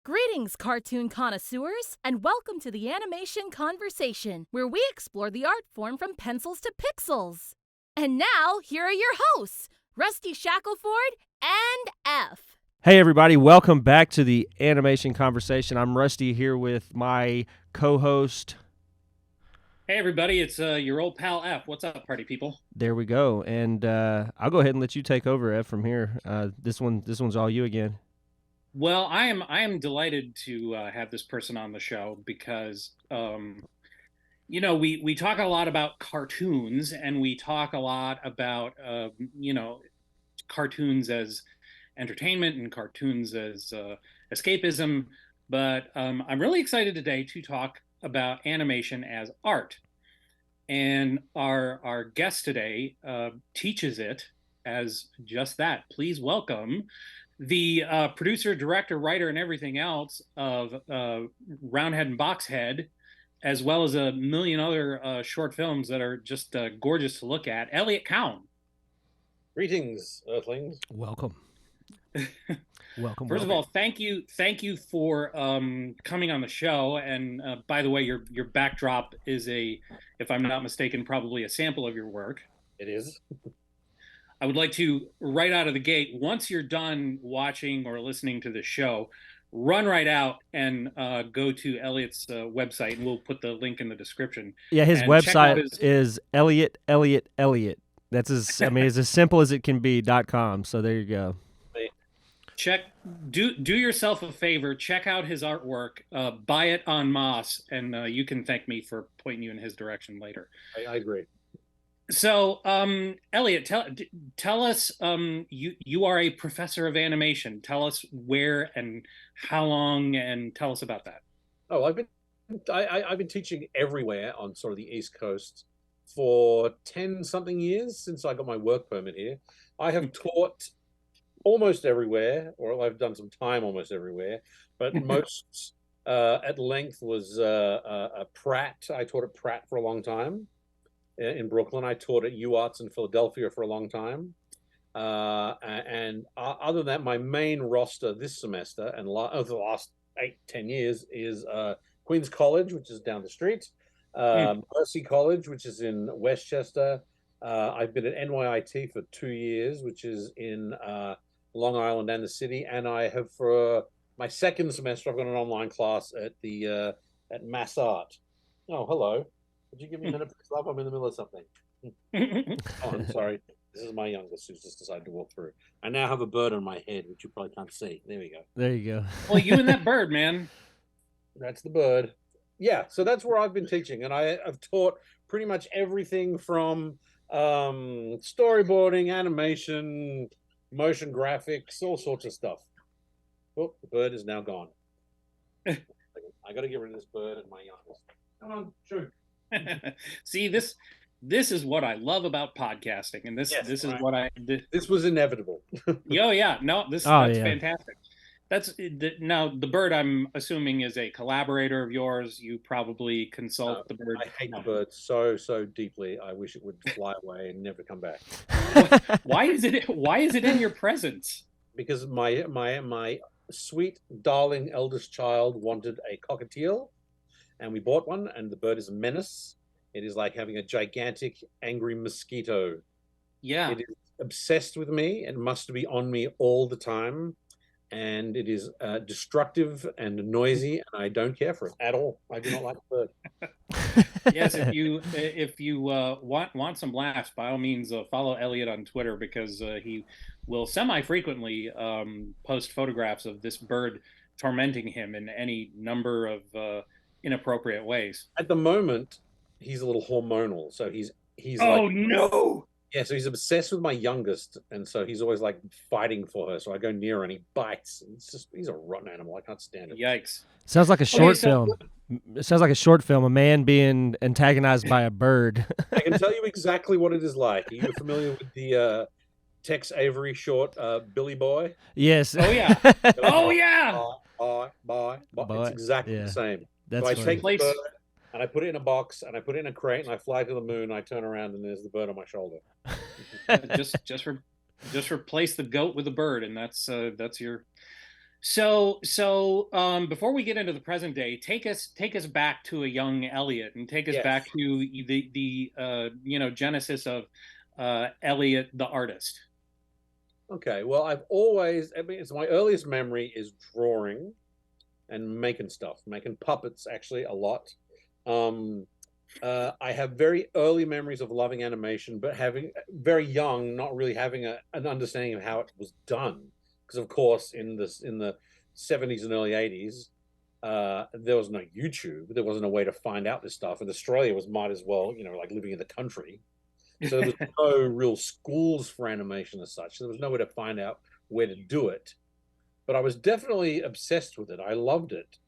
Greetings, cartoon connoisseurs, and welcome to the Animation Conversation, where we explore the art form from pencils to pixels. And now, here are your hosts, Rusty Shackleford and F. Hey everybody, welcome back to the Animation Conversation. I'm Rusty here with my co-host. Hey everybody, it's your old pal F. What's up, party people? There we go, and I'll go ahead and let you take over, F, from here. This one's all you again. Well, I am delighted to have this person on the show because we talk a lot about cartoons, and we talk a lot about cartoons as entertainment and cartoons as escapism. But I'm really excited today to talk about animation as art. And our guest today teaches it as just that. Please welcome the producer, director, writer, and everything else of Roundhead and Boxhead, as well as a million other short films that are just gorgeous to look at, Elliot Cowan. Greetings, Earthlings. Welcome. Welcome. First of all, thank you for coming on the show. And by the way, your backdrop is if I'm not mistaken, probably a sample of your work. It is. I would like to, right out of the gate, once you're done watching or listening to the show, run right out and go to Elliot's website, and we'll put the link in the description. Yeah, his website is Elliot. That's as simple as it can be, .com. So there you go. Do yourself a favor, check out his artwork, buy it en masse, and you can thank me for pointing you in his direction later. I agree. So, Elliot, tell us, you are a professor of animation. Tell us where and how long, and tell us about that. Oh, I've been teaching everywhere on sort of the East Coast for 10-something years since I got my work permit here. I have taught almost everywhere, or I've done some time almost everywhere, but most at length was Pratt. I taught at Pratt for a long time in Brooklyn. I taught at UArts in Philadelphia for a long time. And other than that, my main roster this semester and over the last 8-10 years is Queens College, which is down the street, Mercy College, which is in Westchester. I've been at NYIT for 2 years, which is in Long Island and the city, and I have for my second semester I've got an online class at at Mass Art. Oh, hello. Would you give me a minute, please, love? I'm in the middle of something. Oh, I'm sorry. This is my youngest who's just decided to walk through. I now have a bird on my head, which you probably can't see. There we go. There you go. Well, you and that bird, man. That's the bird. Yeah, so that's where I've been teaching, and I've taught pretty much everything from storyboarding, animation, motion graphics, all sorts of stuff. Oh, the bird is now gone. I got to get rid of this bird and my youngest. Come on, shoot. See, this is what I love about podcasting, and this is right. What This was inevitable. Yeah, no, that's fantastic. Now the bird, I'm assuming, is a collaborator of yours. You probably consult the bird. I hate the bird so deeply. I wish it would fly away and never come back. Why is it in your presence? Because my sweet, darling eldest child wanted a cockatiel, and we bought one, and the bird is a menace. It is like having a gigantic, angry mosquito. Yeah. It is obsessed with me and must be on me all the time. And it is destructive and noisy, and I don't care for it at all. I do not like the bird. Yes, if you want some laughs, by all means, follow Elliot on Twitter, because he will semi-frequently post photographs of this bird tormenting him in any number of inappropriate ways. At the moment, he's a little hormonal, so he's oh, like, no. Yeah, so he's obsessed with my youngest, and so he's always like fighting for her. So I go near her and he bites. He's a rotten animal. I can't stand it. Yikes! Sounds like a short film. It sounds like a short film. A man being antagonized by a bird. I can tell you exactly what it is like. Are you familiar with the Tex Avery short Billy Boy? Yes. Oh yeah. Oh yeah. Bye. It's exactly the same. That's so I take the bird, and I put it in a box, and I put it in a crate, and I fly to the moon. And I turn around, and there's the bird on my shoulder. just replace the goat with a bird, and that's your Before we get into the present day, take us back to a young Elliot, and take us back to the genesis of Elliot the artist. Okay, well, it's my earliest memory is drawing and making stuff, making puppets actually a lot. I have very early memories of loving animation, but having very young, not really having an understanding of how it was done. Because of course, in the 70s and early 80s, there was no YouTube. There wasn't a way to find out this stuff. And Australia was might as well, like living in the country. So there was no real schools for animation as such. So there was no way to find out where to do it. But I was definitely obsessed with it. I loved it.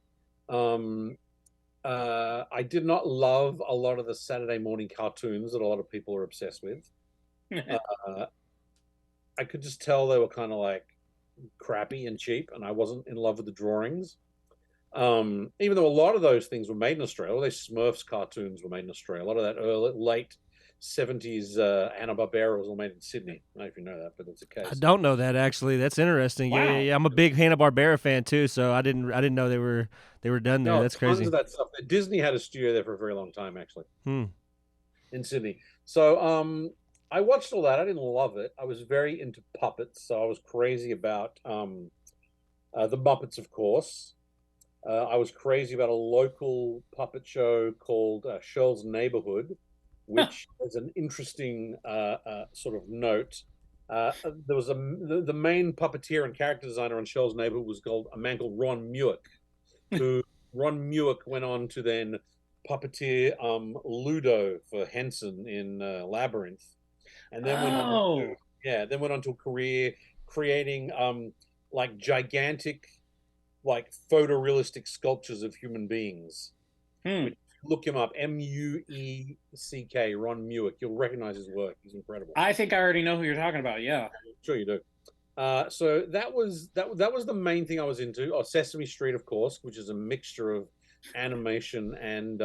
I did not love a lot of the Saturday morning cartoons that a lot of people are obsessed with. I could just tell they were kind of like crappy and cheap, and I wasn't in love with the drawings. Even though a lot of those things were made in Australia, those Smurfs cartoons were made in Australia. A lot of that late 70s Hanna-Barbera was all made in Sydney. I don't know if you know that, but that's the case. I don't know that actually. That's interesting. Wow. Yeah. I'm a big Hanna-Barbera fan too, so I didn't know they were done there. No, that's tons crazy. of that stuff. Disney had a studio there for a very long time, actually, in Sydney. So I watched all that. I didn't love it. I was very into puppets, so I was crazy about the Muppets, of course. I was crazy about a local puppet show called Shirl's Neighborhood, which is an interesting sort of note. There was the main puppeteer and character designer on Shirl's Neighborhood was called a man called Ron Muick, who Ron Muick went on to then puppeteer Ludo for Henson in Labyrinth, and then went on to a career creating like gigantic, like photorealistic sculptures of human beings. Look him up, Mueck, Ron Muick. You'll recognize his work. He's incredible. I think I already know who you're talking about. Yeah, I'm sure you do. So that was the main thing I was into. Oh, Sesame Street, of course, which is a mixture of animation and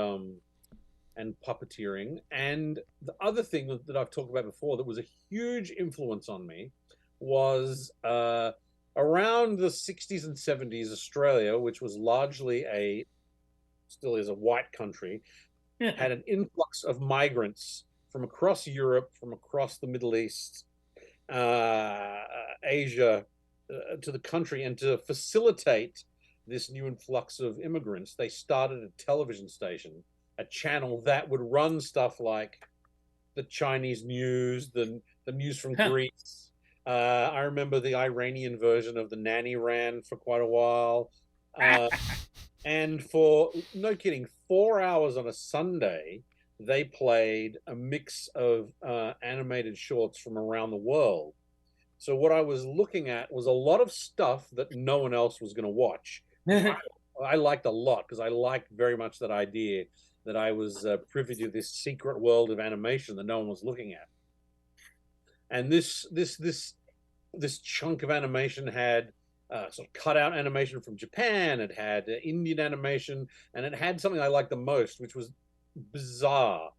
puppeteering. And the other thing that I've talked about before that was a huge influence on me was around the 60s and 70s, Australia, which was largely still is a white country, had an influx of migrants from across Europe, from across the Middle East, Asia, to the country. And to facilitate this new influx of immigrants, they started a television station, a channel that would run stuff like the Chinese news, the news from Greece. I remember the Iranian version of The Nanny ran for quite a while. And for, no kidding, 4 hours on a Sunday, they played a mix of animated shorts from around the world. So what I was looking at was a lot of stuff that no one else was going to watch. I liked a lot because I liked very much that idea that I was privy to this secret world of animation that no one was looking at. And this chunk of animation had sort of cutout animation from Japan. It had Indian animation, and it had something I liked the most, which was bizarre,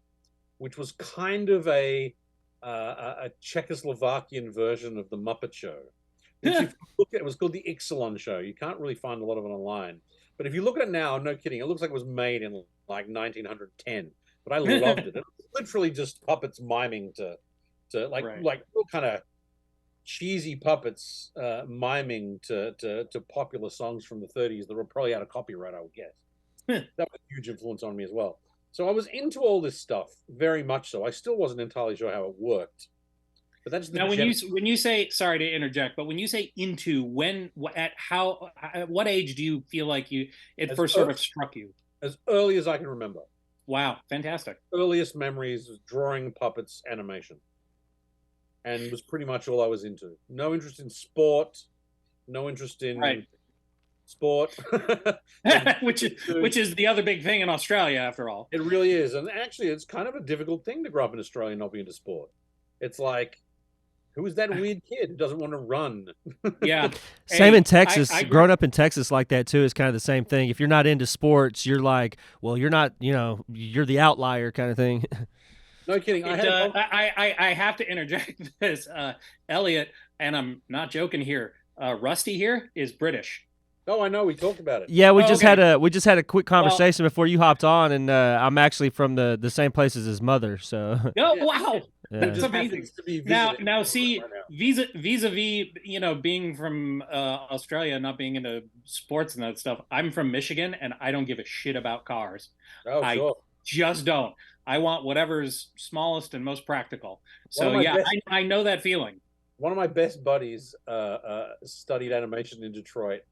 which was kind of a Czechoslovakian version of the Muppet Show. Which if you look at, it was called the Ixalan Show. You can't really find a lot of it online, but if you look at it now, no kidding, it looks like it was made in like 1910. But I loved it. It was literally just puppets miming to like real kind of cheesy puppets miming to popular songs from the 30s that were probably out of copyright, I would guess. That was a huge influence on me as well. So I was into all this stuff very much so. I still wasn't entirely sure how it worked. But that's the now when you say, sorry to interject, but when you say into, at what age do you feel like it first sort of struck you? As early as I can remember. Wow, fantastic. Earliest memories of drawing, puppets, animation. And was pretty much all I was into. No interest in sport, no interest in sport. which is the other big thing in Australia, after all. It really is. And actually, it's kind of a difficult thing to grow up in Australia and not be into sport. It's like, who is that weird kid who doesn't want to run? Yeah. Same in Texas. Growing up in Texas like that, too, is kind of the same thing. If you're not into sports, you're like, well, you're not, you're the outlier kind of thing. No kidding. I have to interject this. Elliot, and I'm not joking here, Rusty here is British. Oh, I know. We talked about it. Yeah, we just okay. had a quick conversation before you hopped on, and I'm actually from the same place as his mother. So Oh, Yeah. wow. yeah. That's amazing. To be Now, visiting see, right now. vis-a-vis, being from Australia, not being into sports and that stuff, I'm from Michigan, and I don't give a shit about cars. Oh, I sure. just don't. I want whatever's smallest and most practical. One of So, my yeah, best I know that feeling. one of my best buddies studied animation in Detroit,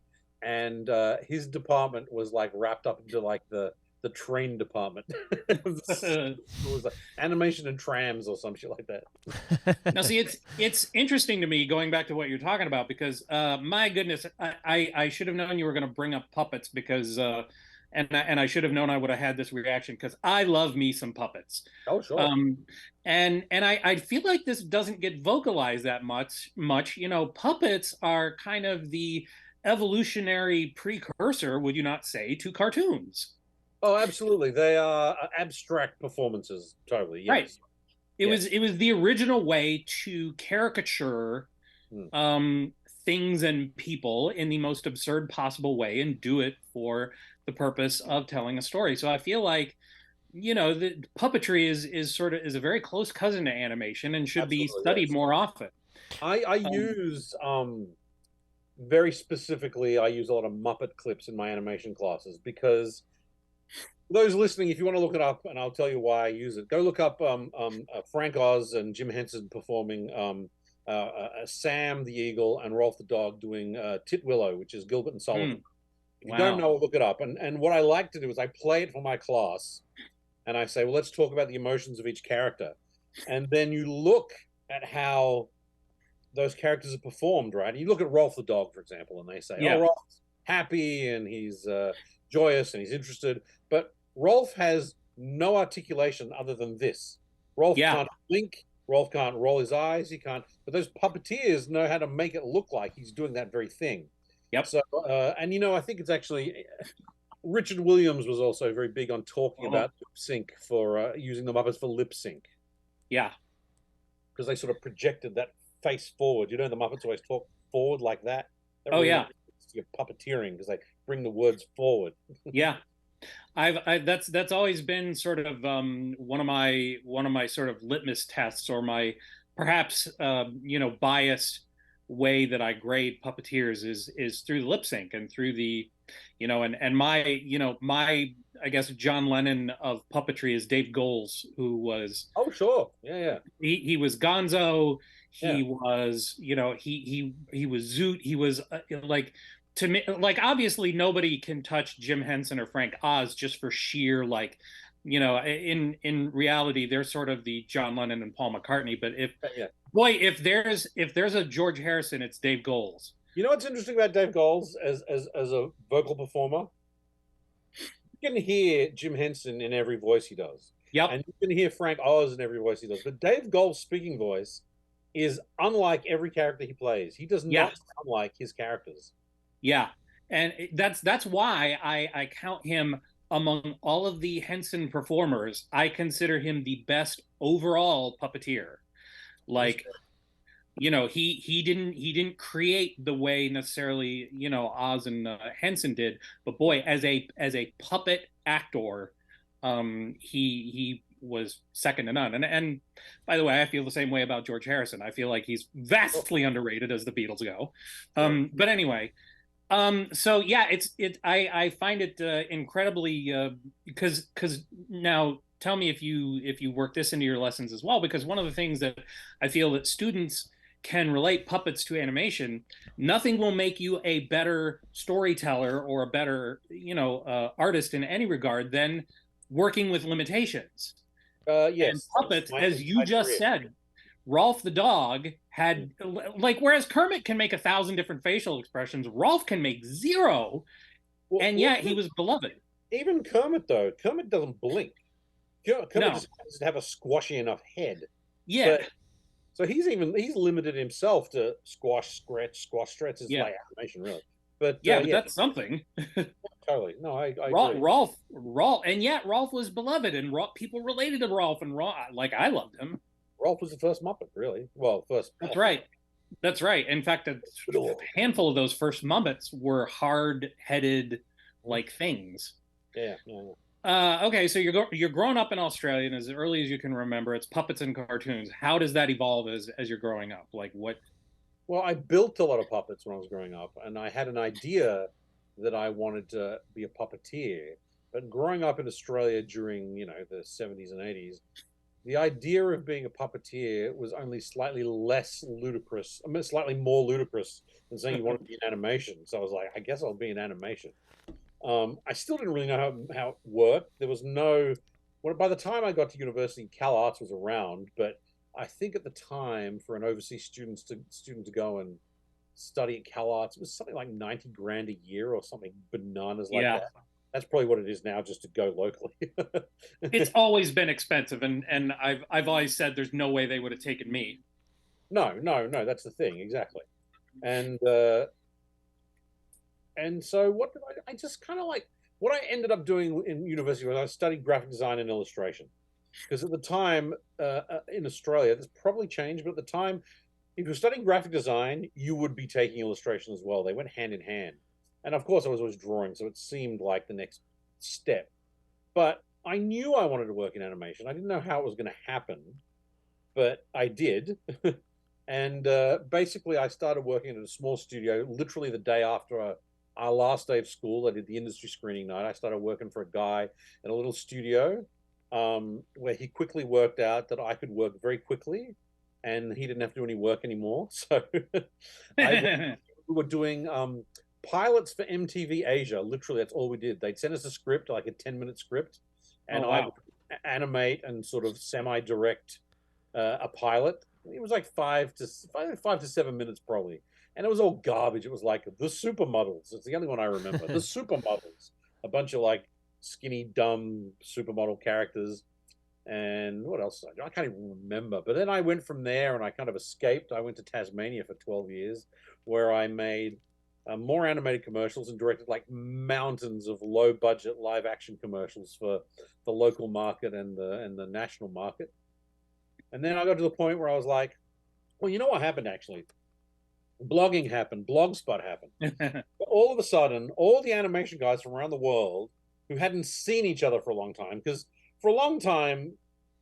and his department was like wrapped up into like the train department. It was like animation and trams or some shit like that. Now, see, it's interesting to me going back to what you're talking about because, my goodness, I should have known you were going to bring up puppets because, and I should have known I would have had this reaction because I love me some puppets. Oh, sure. And I feel like this doesn't get vocalized that much. Puppets are kind of the evolutionary precursor, would you not say, to cartoons? Oh, absolutely. They are abstract performances. Totally. Right. Yes. It was the original way to caricature Hmm. things and people in the most absurd possible way and do it for the purpose of telling a story. So I feel like the puppetry is a very close cousin to animation and should be Absolutely. studied Yes. more often. I use very specifically. I use a lot of Muppet clips in my animation classes because those listening, if you want to look it up, and I'll tell you why I use it, go look up Frank Oz and Jim Henson performing Sam the Eagle and Rolf the Dog doing Titwillow, which is Gilbert and Sullivan. If you don't know, look it up. And what I like to do is I play it for my class, and I say, well, let's talk about the emotions of each character. And then you look at how those characters are performed, right? And you look at Rolf the Dog, for example, and they say, Yeah. oh, Rolf's happy and he's joyous and he's interested. But Rolf has no articulation other than this. Rolf can't blink. Rolf can't roll his eyes. He can't. But those puppeteers know how to make it look like he's doing that very thing. Yep. So, and I think it's actually Richard Williams was also very big on talking about lip sync for using the Muppets for lip sync. Yeah. Because they sort of projected that face forward. The Muppets always talk forward like that. You're puppeteering because they bring the words forward. Yeah. That's always been sort of one of my sort of litmus tests or my perhaps biased way that I grade puppeteers is through the lip sync and through the and my I guess John Lennon of puppetry is Dave Goelz, who was he was Gonzo, he was he was Zoot, he was like, to me, like, obviously nobody can touch Jim Henson or Frank Oz just for sheer in reality they're sort of the John Lennon and Paul McCartney, but if there's a George Harrison, it's Dave Goelz. You know what's interesting about Dave Goelz as a vocal performer? You can hear Jim Henson in every voice he does. Yep. And you can hear Frank Oz in every voice he does. But Dave Goelz's speaking voice is unlike every character he plays. He does not sound like his characters. Yeah. And that's why I count him among all of the Henson performers. I consider him the best overall puppeteer. Like, he didn't create the way necessarily Oz and Henson did, but boy, as a puppet actor, he was second to none. And by the way, I feel the same way about George Harrison. I feel like he's vastly underrated as the Beatles go. But anyway, so yeah, I find it incredibly because now tell me if you work this into your lessons as well, because one of the things that I feel that students can relate puppets to animation. Nothing will make you a better storyteller or a better artist in any regard than working with limitations. Yes, and puppets, as you just said, Rolf the dog had whereas Kermit can make 1,000 different facial expressions, Rolf can make 0, and yet he was beloved. Even Kermit though, Kermit doesn't blink. Kermit just doesn't have a squashy enough head. Yeah. So he's limited himself to squash, stretch. It's like animation, really. But but that's something. Totally. No, I agree. Rolf, and yet Rolf was beloved, and people related to Rolf, and I loved him. Rolf was the first Muppet, really. Well, first. That's right. That's right. In fact, a handful of those first Muppets were hard-headed like things. Yeah, yeah. Okay, so you're growing up in Australia, and as early as you can remember, it's puppets and cartoons. How does that evolve as you're growing up? Like what? Well, I built a lot of puppets when I was growing up, and I had an idea that I wanted to be a puppeteer. But growing up in Australia during, the 70s and 80s, the idea of being a puppeteer was only slightly less ludicrous, slightly more ludicrous than saying you want to be in animation. So I was like, I guess I'll be in animation. I still didn't really know how it worked. There was no, well, by the time I got to university, Cal Arts was around, but I think at the time for an overseas student to go and study at Cal Arts, it was something like 90 grand a year or something bananas like Yeah. that. That's probably what it is now, just to go locally. It's always been expensive, and I've always said there's no way they would have taken me. No, that's the thing, exactly. And so what did I just kind of like what I ended up doing in university was I studied graphic design and illustration. Because at the time in Australia, this probably changed, but at the time, if you're studying graphic design, you would be taking illustration as well. They went hand in hand. And of course, I was always drawing, so it seemed like the next step. But I knew I wanted to work in animation. I didn't know how it was going to happen, but I did. And basically, I started working at a small studio literally the day after our last day of school. I did the industry screening night. I started working for a guy in a little studio where he quickly worked out that I could work very quickly and he didn't have to do any work anymore. So we were doing pilots for MTV Asia. Literally, that's all we did. They'd send us a script, like a 10-minute script, and I would animate and sort of semi-direct a pilot. It was like 5 to 7 minutes probably. And it was all garbage. It was like the supermodels. It's the only one I remember. The supermodels. A bunch of like skinny, dumb supermodel characters. And what else? I can't even remember. But then I went from there and I kind of escaped. I went to Tasmania for 12 years where I made more animated commercials and directed like mountains of low budget live action commercials for the local market and the national market. And then I got to the point where I was like, well, you know what happened actually? Blogging happened, Blogspot happened. All of a sudden, all the animation guys from around the world who hadn't seen each other for a long time, because for a long time,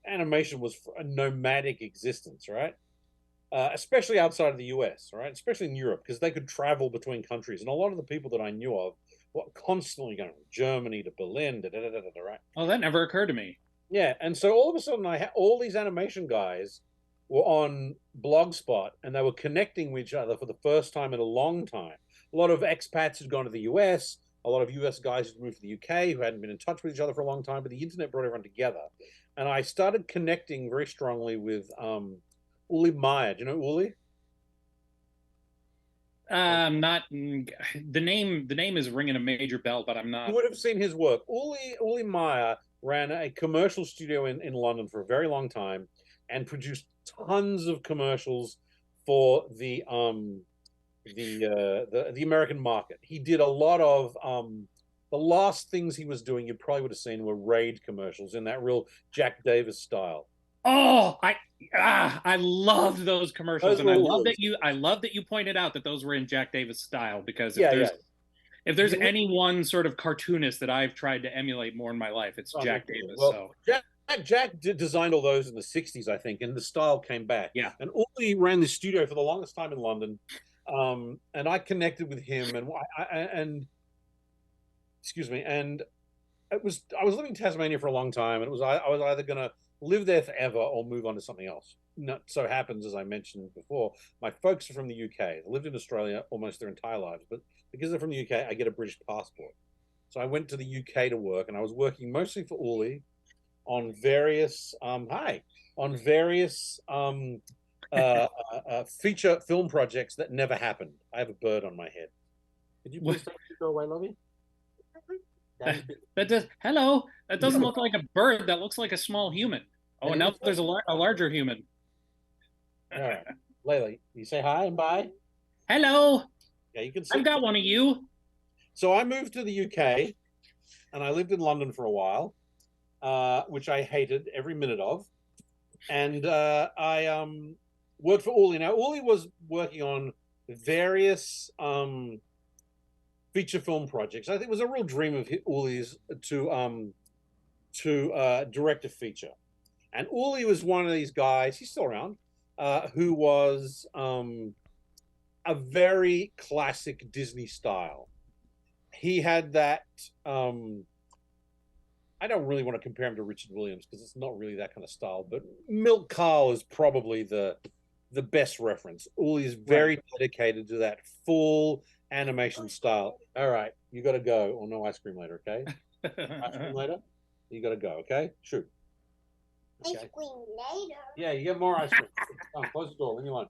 animation was a nomadic existence, right? Especially outside of the US, right? Especially in Europe, because they could travel between countries. And a lot of the people that I knew of were constantly going from Germany to Berlin, right? Oh, that never occurred to me. Yeah, and so all of a sudden, I had all these animation guys were on Blogspot, and they were connecting with each other for the first time in a long time. A lot of expats had gone to the US, a lot of US guys had moved to the UK who hadn't been in touch with each other for a long time, but the internet brought everyone together. And I started connecting very strongly with Uli Meyer. Do you know Uli? Not the name is ringing a major bell, but I'm not. You would have seen his work. Uli Meyer ran a commercial studio in London for a very long time and produced tons of commercials for the American market. He did a lot of the last things he was doing you probably would have seen were Raid commercials in that real Jack Davis style. Oh, I loved those commercials, and I love that you pointed out that those were in Jack Davis style, because if there's any one sort of cartoonist that I've tried to emulate more in my life, it's Jack Davis. Well, so Jack designed all those in the 60s, I think, and the style came back. Yeah. And Uli ran the studio for the longest time in London. And I connected with him and excuse me, and I was living in Tasmania for a long time, and I was either gonna live there forever or move on to something else. Not so happens, as I mentioned before, my folks are from the UK. They lived in Australia almost their entire lives, but because they're from the UK, I get a British passport. So I went to the UK to work, and I was working mostly for Uli on various feature film projects that never happened. I have a bird on my head. Could you please go away, Lovey? That doesn't look like a bird. That looks like a small human. Oh, and now there's a larger human. All right, Layla, you say hi and bye. Hello. Yeah, you can. I've got one of you. So I moved to the UK, and I lived in London for a while, which I hated every minute of. And worked for Uli. Now, Uli was working on various feature film projects. I think it was a real dream of Uli's to direct a feature. And Uli was one of these guys, he's still around, who was a very classic Disney style. He had that, I don't really want to compare him to Richard Williams because it's not really that kind of style, but Milt Kahl is probably the best reference. Uli is very dedicated to that full animation style. All right, you got to go, or no ice cream later, okay? Ice cream later? You got to go, okay? Shoot. Okay. Ice cream later? Yeah, you get more ice cream. Close the door, leave me alone.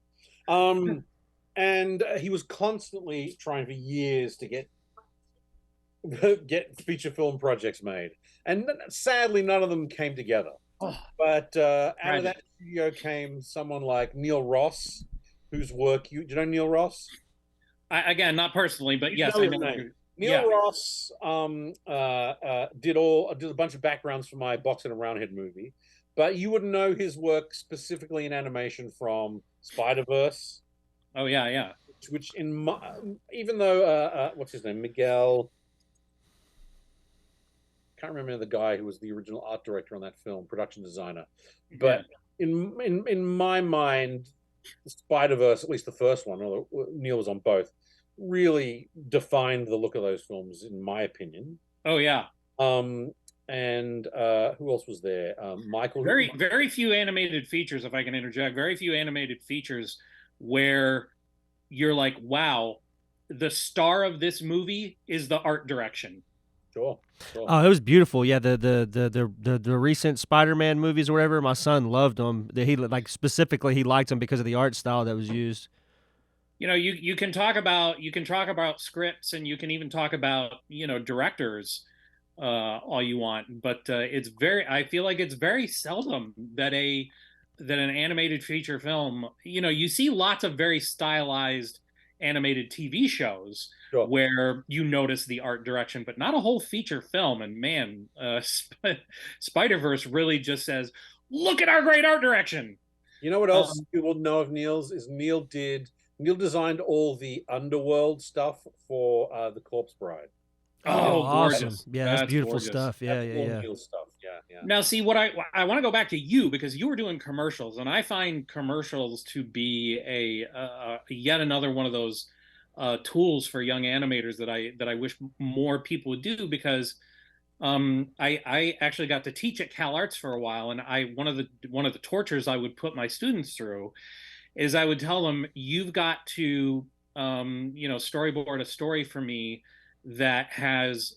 And he was constantly trying for years to get feature film projects made. And sadly, none of them came together. Oh, but out of that studio came someone like Neil Ross, whose work do you know Neil Ross? Again, not personally, but yes, I know. Neil Ross did a bunch of backgrounds for my Box and a Roundhead movie, but you wouldn't know his work specifically in animation from Spider-Verse. Oh yeah. Which even though what's his name, Miguel. Can't remember the guy who was the original art director on that film, production designer. But in my mind, Spider-Verse, at least the first one, although Neil was on both, really defined the look of those films, in my opinion. Oh yeah. And who else was there? Michael. Very few animated features, if I can interject. Very few animated features where you're like, wow, the star of this movie is the art direction. Sure. Oh, it was beautiful. Yeah, the recent Spider-Man movies or whatever, my son loved them. He specifically he liked them because of the art style that was used. You know, you can talk about scripts, and you can even talk about directors all you want, but I feel like it's very seldom that an animated feature film, you see lots of very stylized animated TV shows where you notice the art direction, but not a whole feature film. And man, Spider-Verse really just says, look at our great art direction. You know what else you will know of Neil's is Neil designed all the underworld stuff for The Corpse Bride. Oh, awesome. Yeah, that's beautiful gorgeous stuff. Yeah. Neil stuff. Yeah. Now, see, what I want to go back to you, because you were doing commercials, and I find commercials to be a yet another one of those tools for young animators that I wish more people would do, because I actually got to teach at Cal Arts for a while, and one of the tortures I would put my students through is I would tell them, you've got to storyboard a story for me that has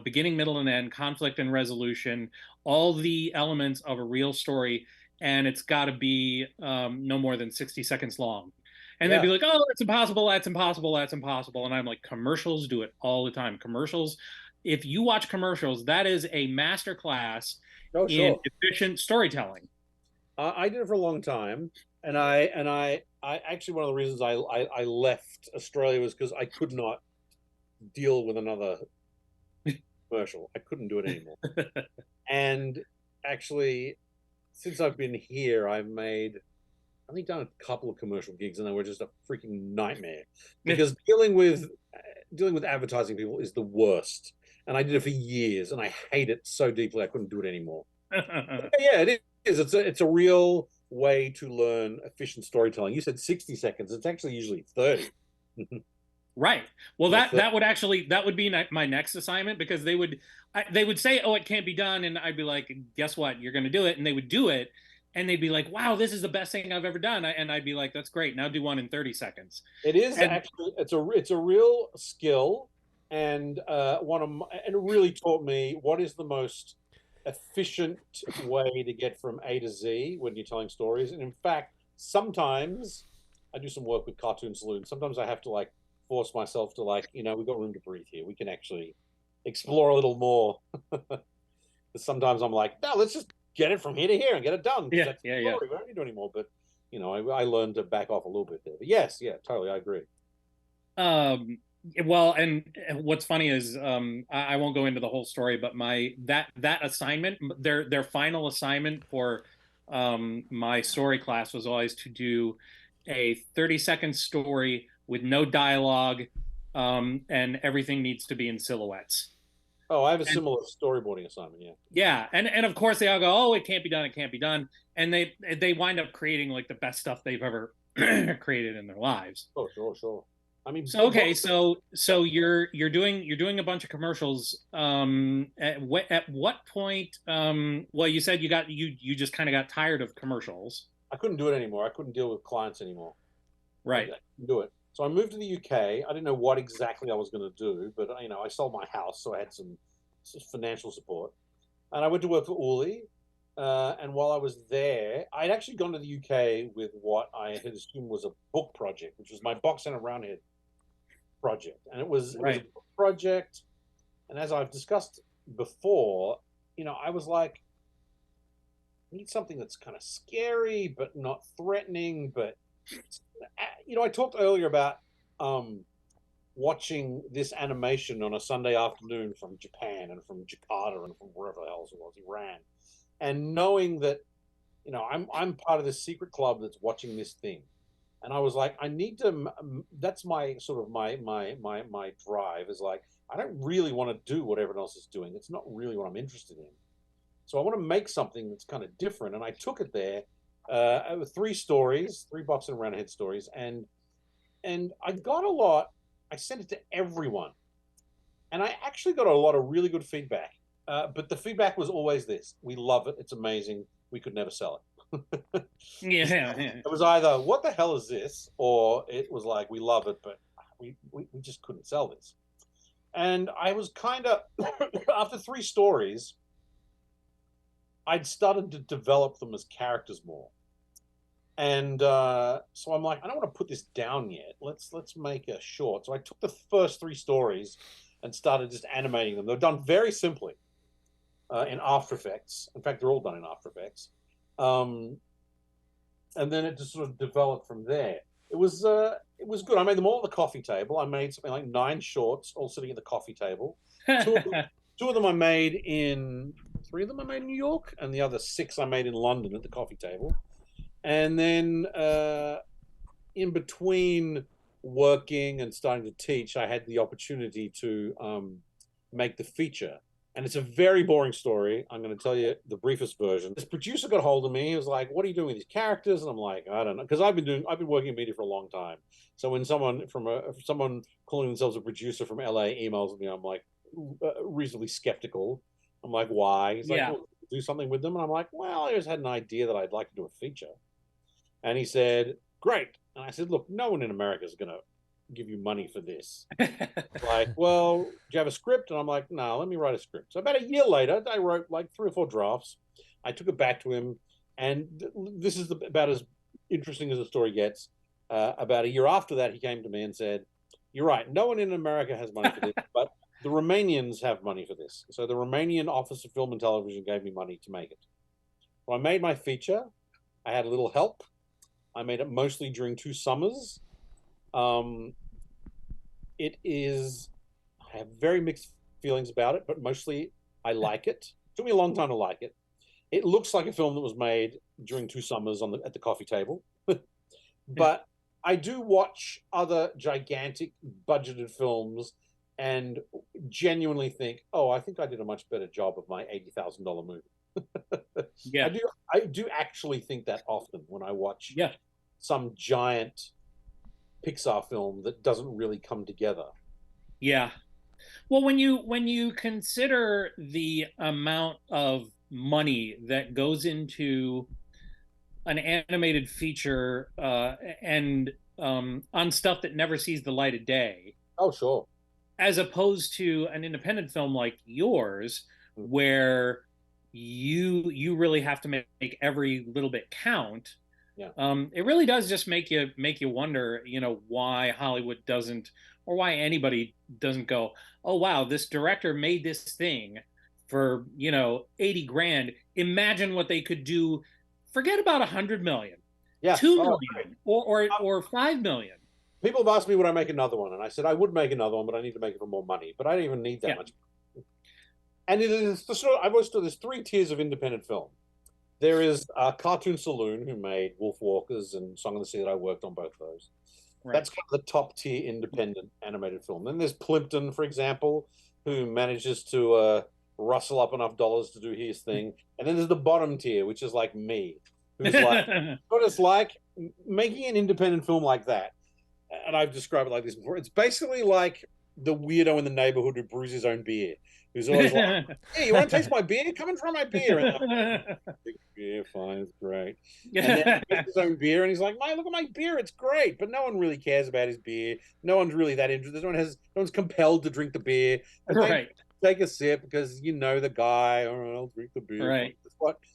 beginning, middle, and end, conflict and resolution, all the elements of a real story, and it's got to be no more than 60 seconds long. And they'd be like, oh, that's impossible, and I'm like, commercials do it all the time. Commercials, if you watch commercials, that is a master class in efficient storytelling. I did it for a long time, and I actually, one of the reasons I left Australia was because I could not deal with another commercial. I couldn't do it anymore. And actually, since I've been here, I've only done a couple of commercial gigs, and they were just a freaking nightmare, because dealing with advertising people is the worst. And I did it for years, and I hate it so deeply I couldn't do it anymore. Yeah, it is. It's a real way to learn efficient storytelling. You said 60 seconds. It's actually usually 30. Right. Well, that would be my next assignment, because they would say, oh, it can't be done. And I'd be like, guess what? You're going to do it. And they would do it. And they'd be like, wow, this is the best thing I've ever done. And I'd be like, that's great. Now do one in 30 seconds. It is actually, it's a real skill. And it really taught me what is the most efficient way to get from A to Z when you're telling stories. And in fact, sometimes I do some work with Cartoon Saloon. Sometimes I have to force myself to we've got room to breathe here. We can actually explore a little more. Sometimes I'm like, no, let's just get it from here to here and get it done. Yeah. We don't need to do anymore. But I learned to back off a little bit there. But yes, totally, I agree. Well, and what's funny is I won't go into the whole story, but that assignment, their final assignment for my story class was always to do a 30-second story with no dialogue, and everything needs to be in silhouettes. Oh, I have a similar storyboarding assignment. Yeah. Yeah, and of course they all go, "Oh, it can't be done. It can't be done," and they wind up creating like the best stuff they've ever created in their lives. Oh, sure. I mean, so okay, so you're doing a bunch of commercials. At what point? Well, you said you just kind of got tired of commercials. I couldn't do it anymore. I couldn't deal with clients anymore. Right. I couldn't do it. So I moved to the UK. I didn't know what exactly I was going to do, but I sold my house, so I had some financial support, and I went to work for Uli. And while I was there, I'd actually gone to the UK with what I had assumed was a book project, which was my Box and a Roundhead project, and it was a book project. And as I've discussed before, I was like, I need something that's kind of scary but not threatening. But I talked earlier about watching this animation on a Sunday afternoon from Japan and from Jakarta and from wherever the hell it was, Iran, and knowing that I'm part of this secret club that's watching this thing. And I was like, I need to. That's my sort of my drive is like, I don't really want to do what everyone else is doing. It's not really what I'm interested in. So I want to make something that's kind of different. And I took it there. Three stories, 3 Box and Roundhead stories, and I got a lot. I sent it to everyone, and I actually got a lot of really good feedback. But the feedback was always this: we love it. It's amazing. We could never sell it. Yeah. It was either what the hell is this, or it was like we love it, but we just couldn't sell this. And I was kind of after 3 stories, I'd started to develop them as characters more. And so I'm like, I don't want to put this down yet. Let's make a short. So I took the first 3 stories and started just animating them. They're done very simply in After Effects. In fact, they're all done in After Effects. And then it just sort of developed from there. It was good. I made them all at the coffee table. I made something like 9 shorts, all sitting at the coffee table. 2 of them I made in 3 of them I made in New York, and the other 6 I made in London at the coffee table. And then in between working and starting to teach, I had the opportunity to make the feature. And it's a very boring story. I'm going to tell you the briefest version. This producer got hold of me. He was like, "What are you doing with these characters?" And I'm like, "I don't know," because I've been working in media for a long time. So when someone calling themselves a producer from LA emails me, I'm like reasonably skeptical. I'm like, "Why?" He's like, "Well, do something with them," and I'm like, "Well, I just had an idea that I'd like to do a feature." And he said, "Great." And I said, "Look, no one in America is going to give you money for this." Like, "Well, do you have a script?" And I'm like, "No, let me write a script." So about a year later, I wrote like 3 or 4 drafts. I took it back to him, and this is about as interesting as the story gets. About a year after that, he came to me and said, "You're right. No one in America has money for this, but the Romanians have money for this." So the Romanian Office of Film and Television gave me money to make it. So I made my feature. I had a little help. I made it mostly during 2 summers. I have very mixed feelings about it, but mostly I like it. It took me a long time to like it. It looks like a film that was made during 2 summers at the coffee table. But I do watch other gigantic budgeted films and genuinely think, oh, I think I did a much better job of my $80,000 movie. Yeah. I do actually think that often when I watch some giant Pixar film that doesn't really come together. Yeah. Well, when you consider the amount of money that goes into an animated feature and on stuff that never sees the light of day. Oh, sure. As opposed to an independent film like yours, where you really have to make every little bit count. Yeah. It really does just make you wonder, why Hollywood doesn't, or why anybody doesn't go, "Oh wow, this director made this thing for 80 grand. Imagine what they could do. Forget about 100 million, 2 million, or 5 million." People have asked me would I make another one, and I said I would make another one, but I need to make it for more money. But I don't even need that much. And it is the sort of, I've always thought there's 3 tiers of independent film. There is Cartoon Saloon, who made Wolf Walkers and Song of the Sea, that I worked on both of those. Right. That's kind of the top tier independent animated film. Then there's Plimpton, for example, who manages to rustle up enough dollars to do his thing. And then there's the bottom tier, which is like me, who's like, what it's like making an independent film like that. And I've described it like this before. It's basically like the weirdo in the neighborhood who brews his own beer, who's always like, "Hey, you want to taste my beer? Come and try my beer." And I'm like, "Yeah, fine, it's great." And then he makes his own beer, and he's like, "My, look at my beer, it's great." But no one really cares about his beer. No one's really that interested. No one's compelled to drink the beer. But Right. take a sip because you know the guy. Or I'll drink the beer. Right.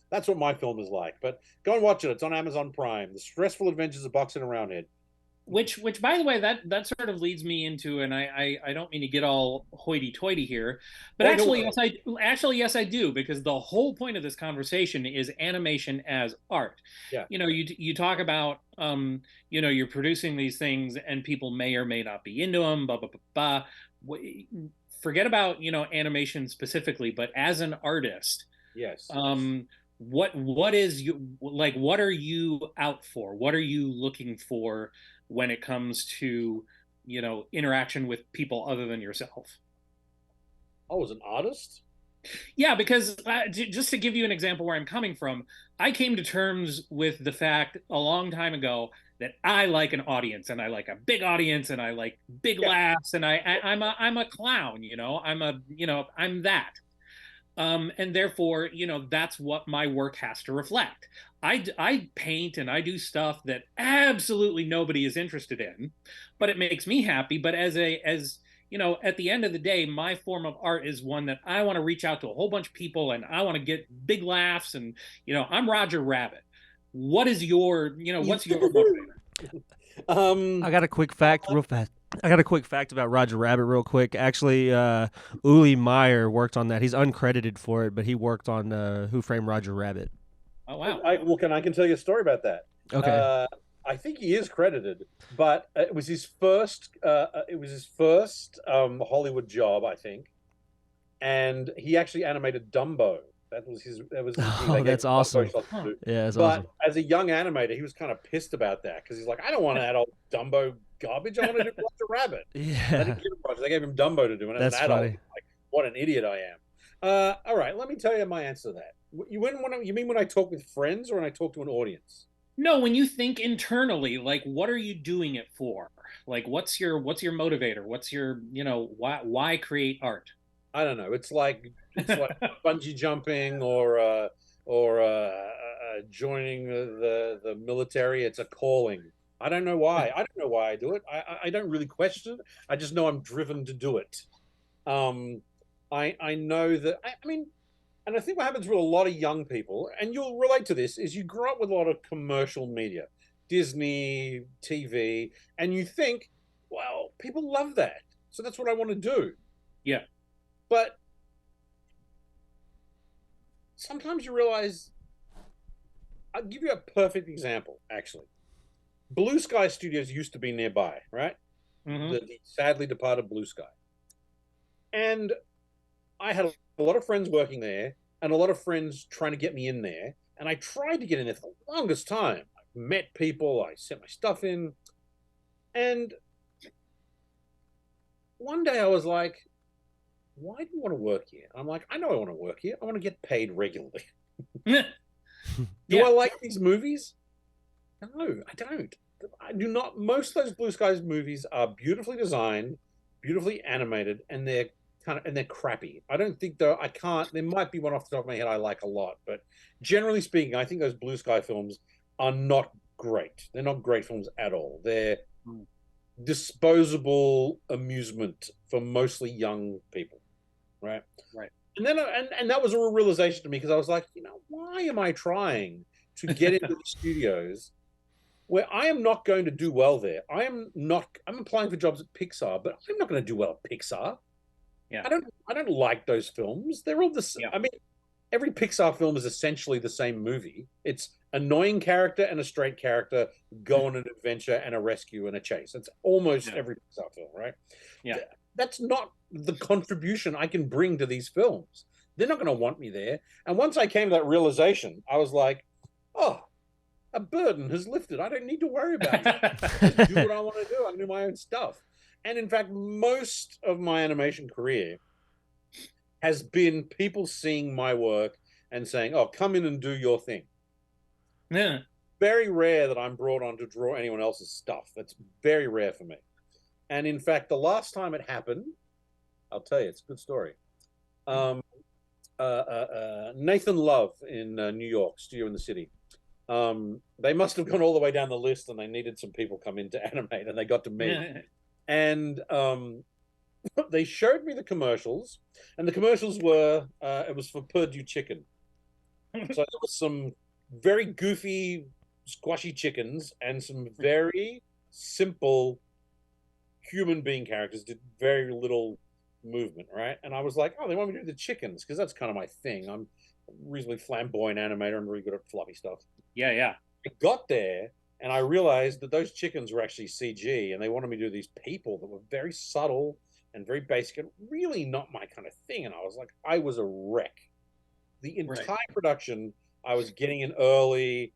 That's what my film is like. But go and watch it. It's on Amazon Prime. The Stressful Adventures of Boxing and Roundhead. Which, by the way, that sort of leads me into, and I don't mean to get all hoity-toity here, but yes, I do, because the whole point of this conversation is animation as art. Yeah. You know, you talk about, you know, you're producing these things, and people may or may not be into them. Blah blah blah blah. Forget about, you know, animation specifically, but as an artist, yes. What is you like? What are you out for? What are you looking for when it comes to, you know, interaction with people other than yourself? Oh, as an artist? Yeah, because just to give you an example where I'm coming from, I came to terms with the fact a long time ago that I like an audience, and I like a big audience, and I like big laughs, and I'm a clown, you know, I'm that. And therefore, you know, that's what my work has to reflect. I paint and I do stuff that absolutely nobody is interested in, but it makes me happy. But as you know, at the end of the day, my form of art is one that I want to reach out to a whole bunch of people, and I want to get big laughs. And, you know, I'm Roger Rabbit. What is your, you know, what's your motivator? I got a quick fact real fast. I got a quick fact about Roger Rabbit real quick. Actually, Uli Meyer worked on that. He's uncredited for it, but he worked on Who Framed Roger Rabbit. Oh, wow. I can tell you a story about that. Okay. I think he is credited, but it was his first Hollywood job, I think. And he actually animated Dumbo. That was his. Oh, that's awesome. Yeah, that's awesome. But as a young animator, he was kind of pissed about that because he's like, I don't want that old Dumbo garbage. I want to do Roger Rabbit. Yeah. They gave him Dumbo to do, and as an adult, funny. Like, what an idiot I am. All right, let me tell you my answer to that. You mean when I talk with friends or when I talk to an audience? No, when you think internally, like, what are you doing it for? Like, what's your motivator? What's your, you know, why create art? I don't know. It's like bungee jumping or joining the military. It's a calling. I don't know why. I don't know why I do it. I don't really question it. I just know I'm driven to do it. I know that. I mean, and I think what happens with a lot of young people, and you'll relate to this, is you grow up with a lot of commercial media, Disney, TV, and you think, well, people love that, so that's what I want to do. Yeah. But sometimes you realize, I'll give you a perfect example, actually. Blue Sky Studios used to be nearby, right? Mm-hmm. The sadly departed Blue Sky. And I had a lot of friends working there and a lot of friends trying to get me in there. And I tried to get in there for the longest time. I met people, I sent my stuff in. And one day I was like, why do you want to work here? I'm like, I know I want to work here. I want to get paid regularly. Do I like these movies? No, I don't. I do not. Most of those Blue Skies movies are beautifully designed, beautifully animated, and they're crappy. I don't think though. I can't. There might be one off the top of my head I like a lot, but generally speaking, I think those Blue Sky films are not great. They're not great films at all. They're disposable amusement for mostly young people, right? Right. And then and that was a real realization to me because I was like, you know, why am I trying to get into the studios where I am not going to do well there? I'm applying for jobs at Pixar, but I'm not going to do well at Pixar. Yeah. I don't like those films. They're all the same. Yeah. I mean, every Pixar film is essentially the same movie. It's annoying character and a straight character go on an adventure and a rescue and a chase. It's almost every Pixar film, right? Yeah. That's not the contribution I can bring to these films. They're not going to want me there. And once I came to that realization, I was like, oh, a burden has lifted. I don't need to worry about it. Just do what I want to do. I can do my own stuff. And in fact, most of my animation career has been people seeing my work and saying, oh, come in and do your thing. Yeah. Very rare that I'm brought on to draw anyone else's stuff. That's very rare for me. And in fact, the last time it happened, I'll tell you, it's a good story. Nathan Love in New York, Studio in the City. They must have gone all the way down the list, and they needed some people come in to animate, and they got to me. Yeah. And they showed me the commercials, and the commercials were it was for Purdue Chicken. So there was some very goofy, squashy chickens and some very simple human being characters did very little movement, right? And I was like, oh, they want me to do the chickens because that's kind of my thing. I'm a reasonably flamboyant animator. I'm really good at floppy stuff. Yeah. I got there and I realized that those chickens were actually CG, and they wanted me to do these people that were very subtle and very basic and really not my kind of thing. And I was like, I was a wreck. The entire production, I was getting in early,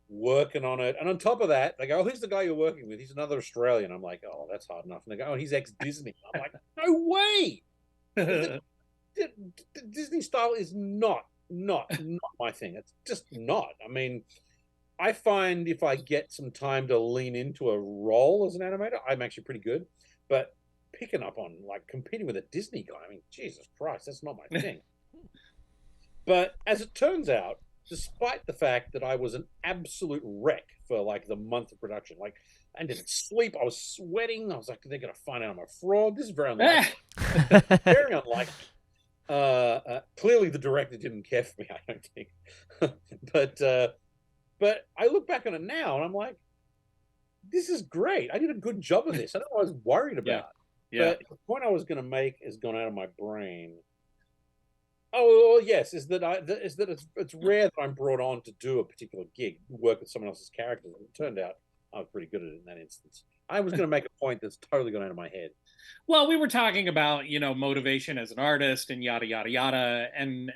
working on it. And on top of that, they go, oh, who's the guy you're working with? He's another Australian. I'm like, oh, that's hard enough. And they go, oh, he's ex-Disney. I'm like, no way. The Disney style is not my thing. It's just not. I mean, I find if I get some time to lean into a role as an animator, I'm actually pretty good. But picking up on like competing with a Disney guy, I mean, Jesus Christ, that's not my thing. But as it turns out, despite the fact that I was an absolute wreck for like the month of production, like I didn't sleep, I was sweating, I was like, they're gonna find out I'm a fraud. This is very unlikely. Very unlikely. Clearly the director didn't care for me, I don't think. But I look back on it now and I'm like, this is great. I did a good job of this. I don't know what I was worried about. Yeah. But the point I was going to make has gone out of my brain. Oh yes, is that it's rare that I'm brought on to do a particular gig, work with someone else's characters. And it turned out I was pretty good at it in that instance. I was going to make a point that's totally gone out of my head. Well, we were talking about, motivation as an artist and yada yada yada, and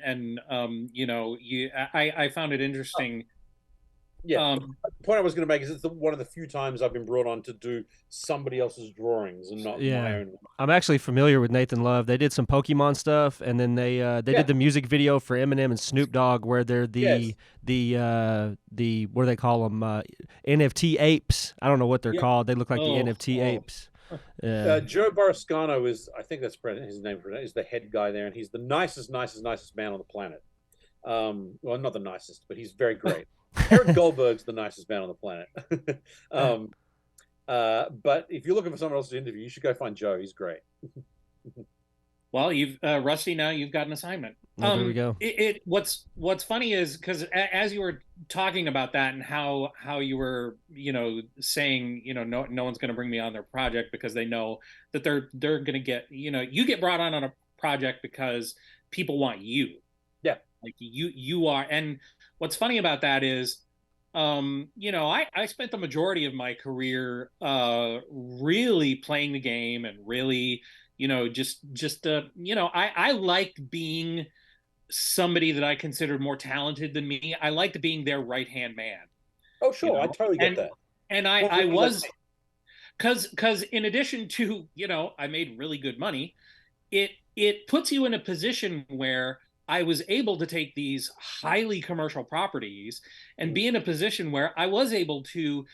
I found it interesting. Yeah, the point I was going to make is it's one of the few times I've been brought on to do somebody else's drawings and not my own. I'm actually familiar with Nathan Love. They did some Pokemon stuff, and then they did the music video for Eminem and Snoop Dogg, where they're the what do they call them? NFT apes. I don't know what they're called. They look like the NFT apes. Joe Borrascano is, I think that's his name, is the head guy there, and he's the nicest man on the planet. Well, not the nicest, but he's very great. Eric Goldberg's the nicest man on the planet. But if you're looking for someone else to interview, you should go find Joe. He's great. Well, you've Rusty. Now you've got an assignment. There we go. What's funny is because as you were talking about that and how you were saying no one's going to bring me on their project because they know that they're going to get you get brought on a project because people want you. Yeah, like you are. And what's funny about that is, I spent the majority of my career really playing the game and really, I liked being somebody that I considered more talented than me. I liked being their right-hand man. Oh, sure. I totally get that. And I was, because in addition to, I made really good money, it puts you in a position where I was able to take these highly commercial properties and be in a position where I was able to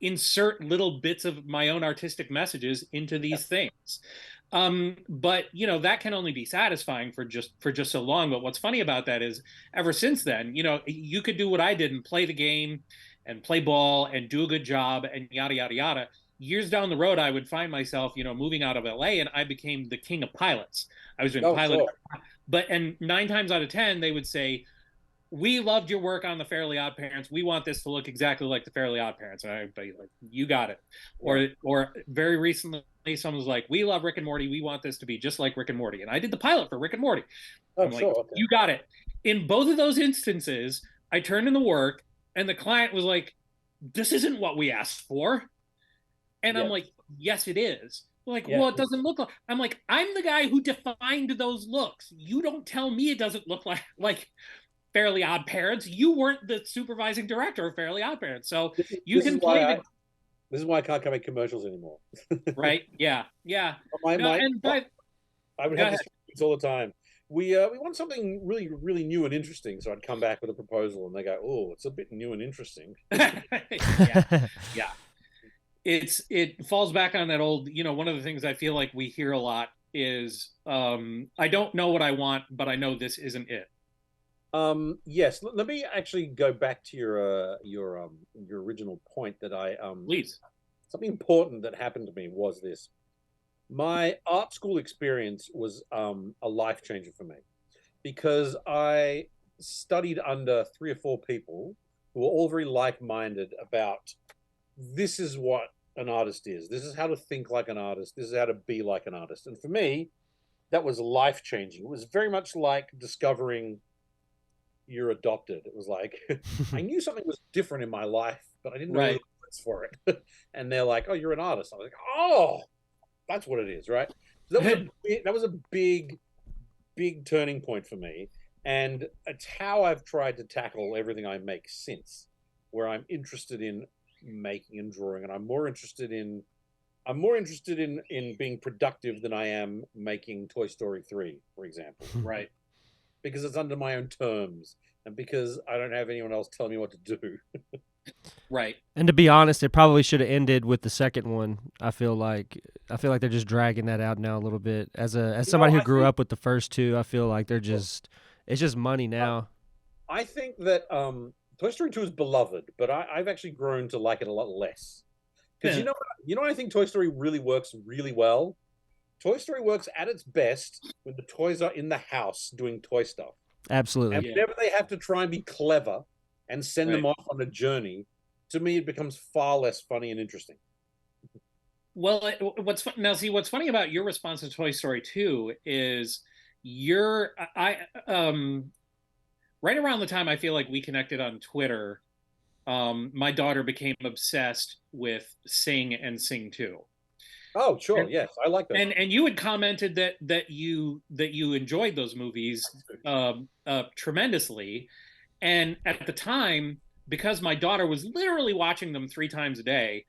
insert little bits of my own artistic messages into these things. But that can only be satisfying for just so long. But what's funny about that is ever since then, you could do what I did and play the game and play ball and do a good job and yada, yada, yada. Years down the road, I would find myself, moving out of LA, and I became the king of pilots. I was doing pilot. Sure. And 9 times out of 10, they would say, we loved your work on the Fairly Odd Parents. We want this to look exactly like the Fairly Odd Parents. And I'd be like, you got it. Yeah. Or very recently, someone was like, we love Rick and Morty. We want this to be just like Rick and Morty. And I did the pilot for Rick and Morty. I'm like, okay. You got it. In both of those instances, I turned in the work and the client was like, this isn't what we asked for. And I'm like, yes, it is. Like, Yeah. well, it doesn't look like. I'm like, I'm the guy who defined those looks. You don't tell me it doesn't look like Fairly Odd Parents. You weren't the supervising director of Fairly Odd Parents, so you This is can play why the. this is why I can't make commercials anymore. Right? Yeah, yeah. My, No, my, and but I would go have ahead. this all the time. We want something really, really new and interesting. So I'd come back with a proposal, and they go, "Oh, it's a bit new and interesting." Yeah, yeah. It falls back on that old, one of the things I feel like we hear a lot is I don't know what I want, but I know this isn't it. Yes. Let me actually go back to your original point that Please. something important that happened to me was this. My art school experience was a life changer for me because I studied under 3 or 4 people who were all very like-minded about this is what an artist is. This is how to think like an artist. This is how to be like an artist. And for me, that was life-changing. It was very much like discovering you're adopted. It was like I knew something was different in my life, but I didn't know the words for it. And they're like, "Oh, you're an artist." I was like, "Oh, that's what it is, right?" So that was a big, big turning point for me, and it's how I've tried to tackle everything I make since, where I'm interested in making and drawing, and I'm more interested in being productive than I am making Toy Story 3, for example, Right. because it's under my own terms and because I don't have anyone else telling me what to do. Right. And to be honest, it probably should have ended with the second one. I feel like they're just dragging that out now a little bit. As somebody who grew up with the first two, I feel like it's just money now. I think that Toy Story 2 is beloved, but I've actually grown to like it a lot less. Because you know what I think Toy Story really works really well? Toy Story works at its best when the toys are in the house doing toy stuff. Absolutely. And whenever they have to try and be clever and send them off on a journey, to me, it becomes far less funny and interesting. Well, what's funny about your response to Toy Story 2 is right around the time I feel like we connected on Twitter, my daughter became obsessed with Sing and Sing 2. Oh, sure, yes, I like that. And you had commented that you enjoyed those movies tremendously, and at the time, because my daughter was literally watching them 3 times a day,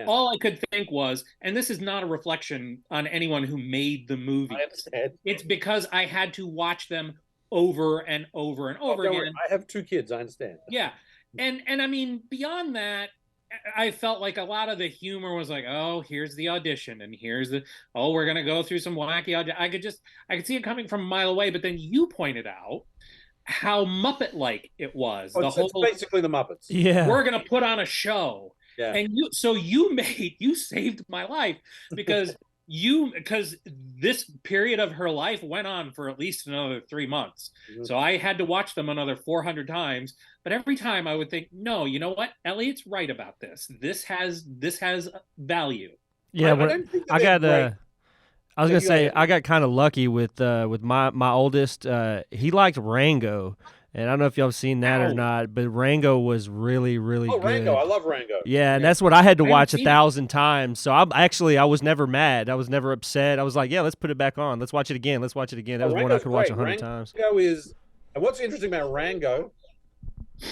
all I could think was, and this is not a reflection on anyone who made the movie. I understand. It's because I had to watch them over and over and over again. I have 2 kids. I understand. Yeah, and I mean, beyond that, I felt like a lot of the humor was like, oh, here's the audition, and here's we're gonna go through some wacky audition. I could see it coming from a mile away, but then you pointed out how Muppet-like it was. It's basically the Muppets. Yeah, we're gonna put on a show, and you saved my life because this period of her life went on for at least another 3 months. Mm-hmm. So I had to watch them another 400 times. But every time I would think, no, you know what? Elliot's right about this. This has value. Yeah, I was gonna say I got kind of lucky with my oldest. He liked Rango. And I don't know if y'all have seen that or not, but Rango was really, really good. Rango. I love Rango. Yeah, and that's what I had to watch 1,000 times. So I was never mad. I was never upset. I was like, yeah, let's put it back on. Let's watch it again. Let's watch it again. That was one I could watch 100 times. Rango is, and what's interesting about Rango,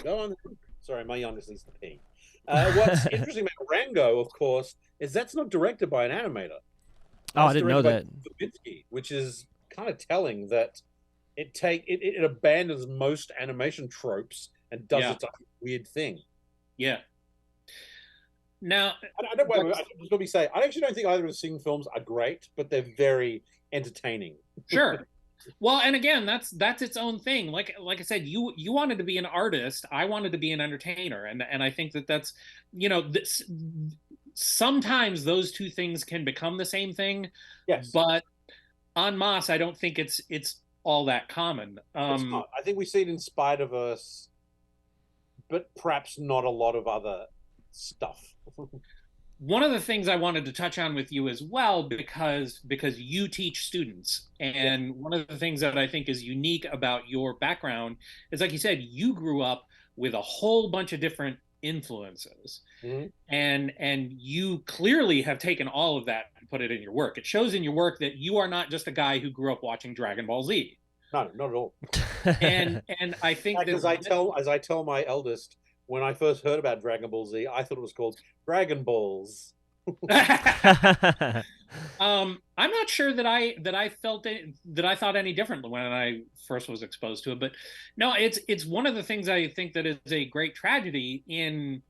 go on. Sorry, my youngest needs to pee. What's interesting about Rango, of course, is that's not directed by an animator. I didn't know that. Which is kind of telling that it abandons most animation tropes and does its own weird thing. Yeah. Now, I actually don't think either of the Sing films are great, but they're very entertaining. Sure. Well, and again, that's its own thing. Like I said, you wanted to be an artist. I wanted to be an entertainer, and I think that's sometimes those two things can become the same thing. Yes. But en masse, I don't think it's all that common. It's not. I think we see it in Spider-Verse, but perhaps not a lot of other stuff. One of the things I wanted to touch on with you as well, because you teach students, and one of the things that I think is unique about your background is, like you said, you grew up with a whole bunch of different influences, and you clearly have taken all of that and put it in your work. It shows in your work that you are not just a guy who grew up watching Dragon Ball Z. No, not at all. And I think that, as I tell my eldest, when I first heard about Dragon Ball Z, I thought it was called Dragon Balls. I'm not sure that I felt it, that I thought any differently when I first was exposed to it, but no, it's one of the things I think that is a great tragedy in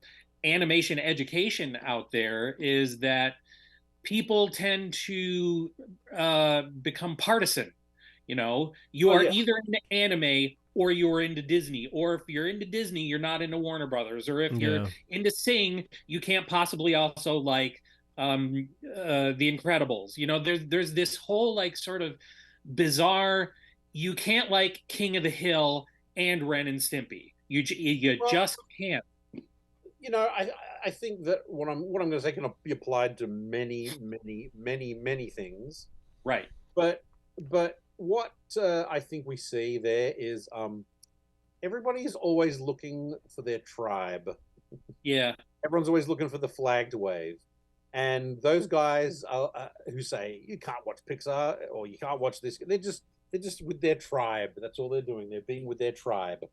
animation education out there, is that people tend to become partisan. You are either into anime or you're into Disney, or if you're into Disney, you're not into Warner Brothers, or if you're into Sing, you can't possibly also like The Incredibles. There's this whole like sort of bizarre, you can't like King of the Hill and Ren and Stimpy. You just can't. I think that what I'm going to say can be applied to many things. Right. But what I think we see there is everybody's always looking for their tribe. Yeah. Everyone's always looking for the flag to wave. And those guys who say you can't watch Pixar or you can't watch this, they're just with their tribe. That's all they're doing. They're being with their tribe.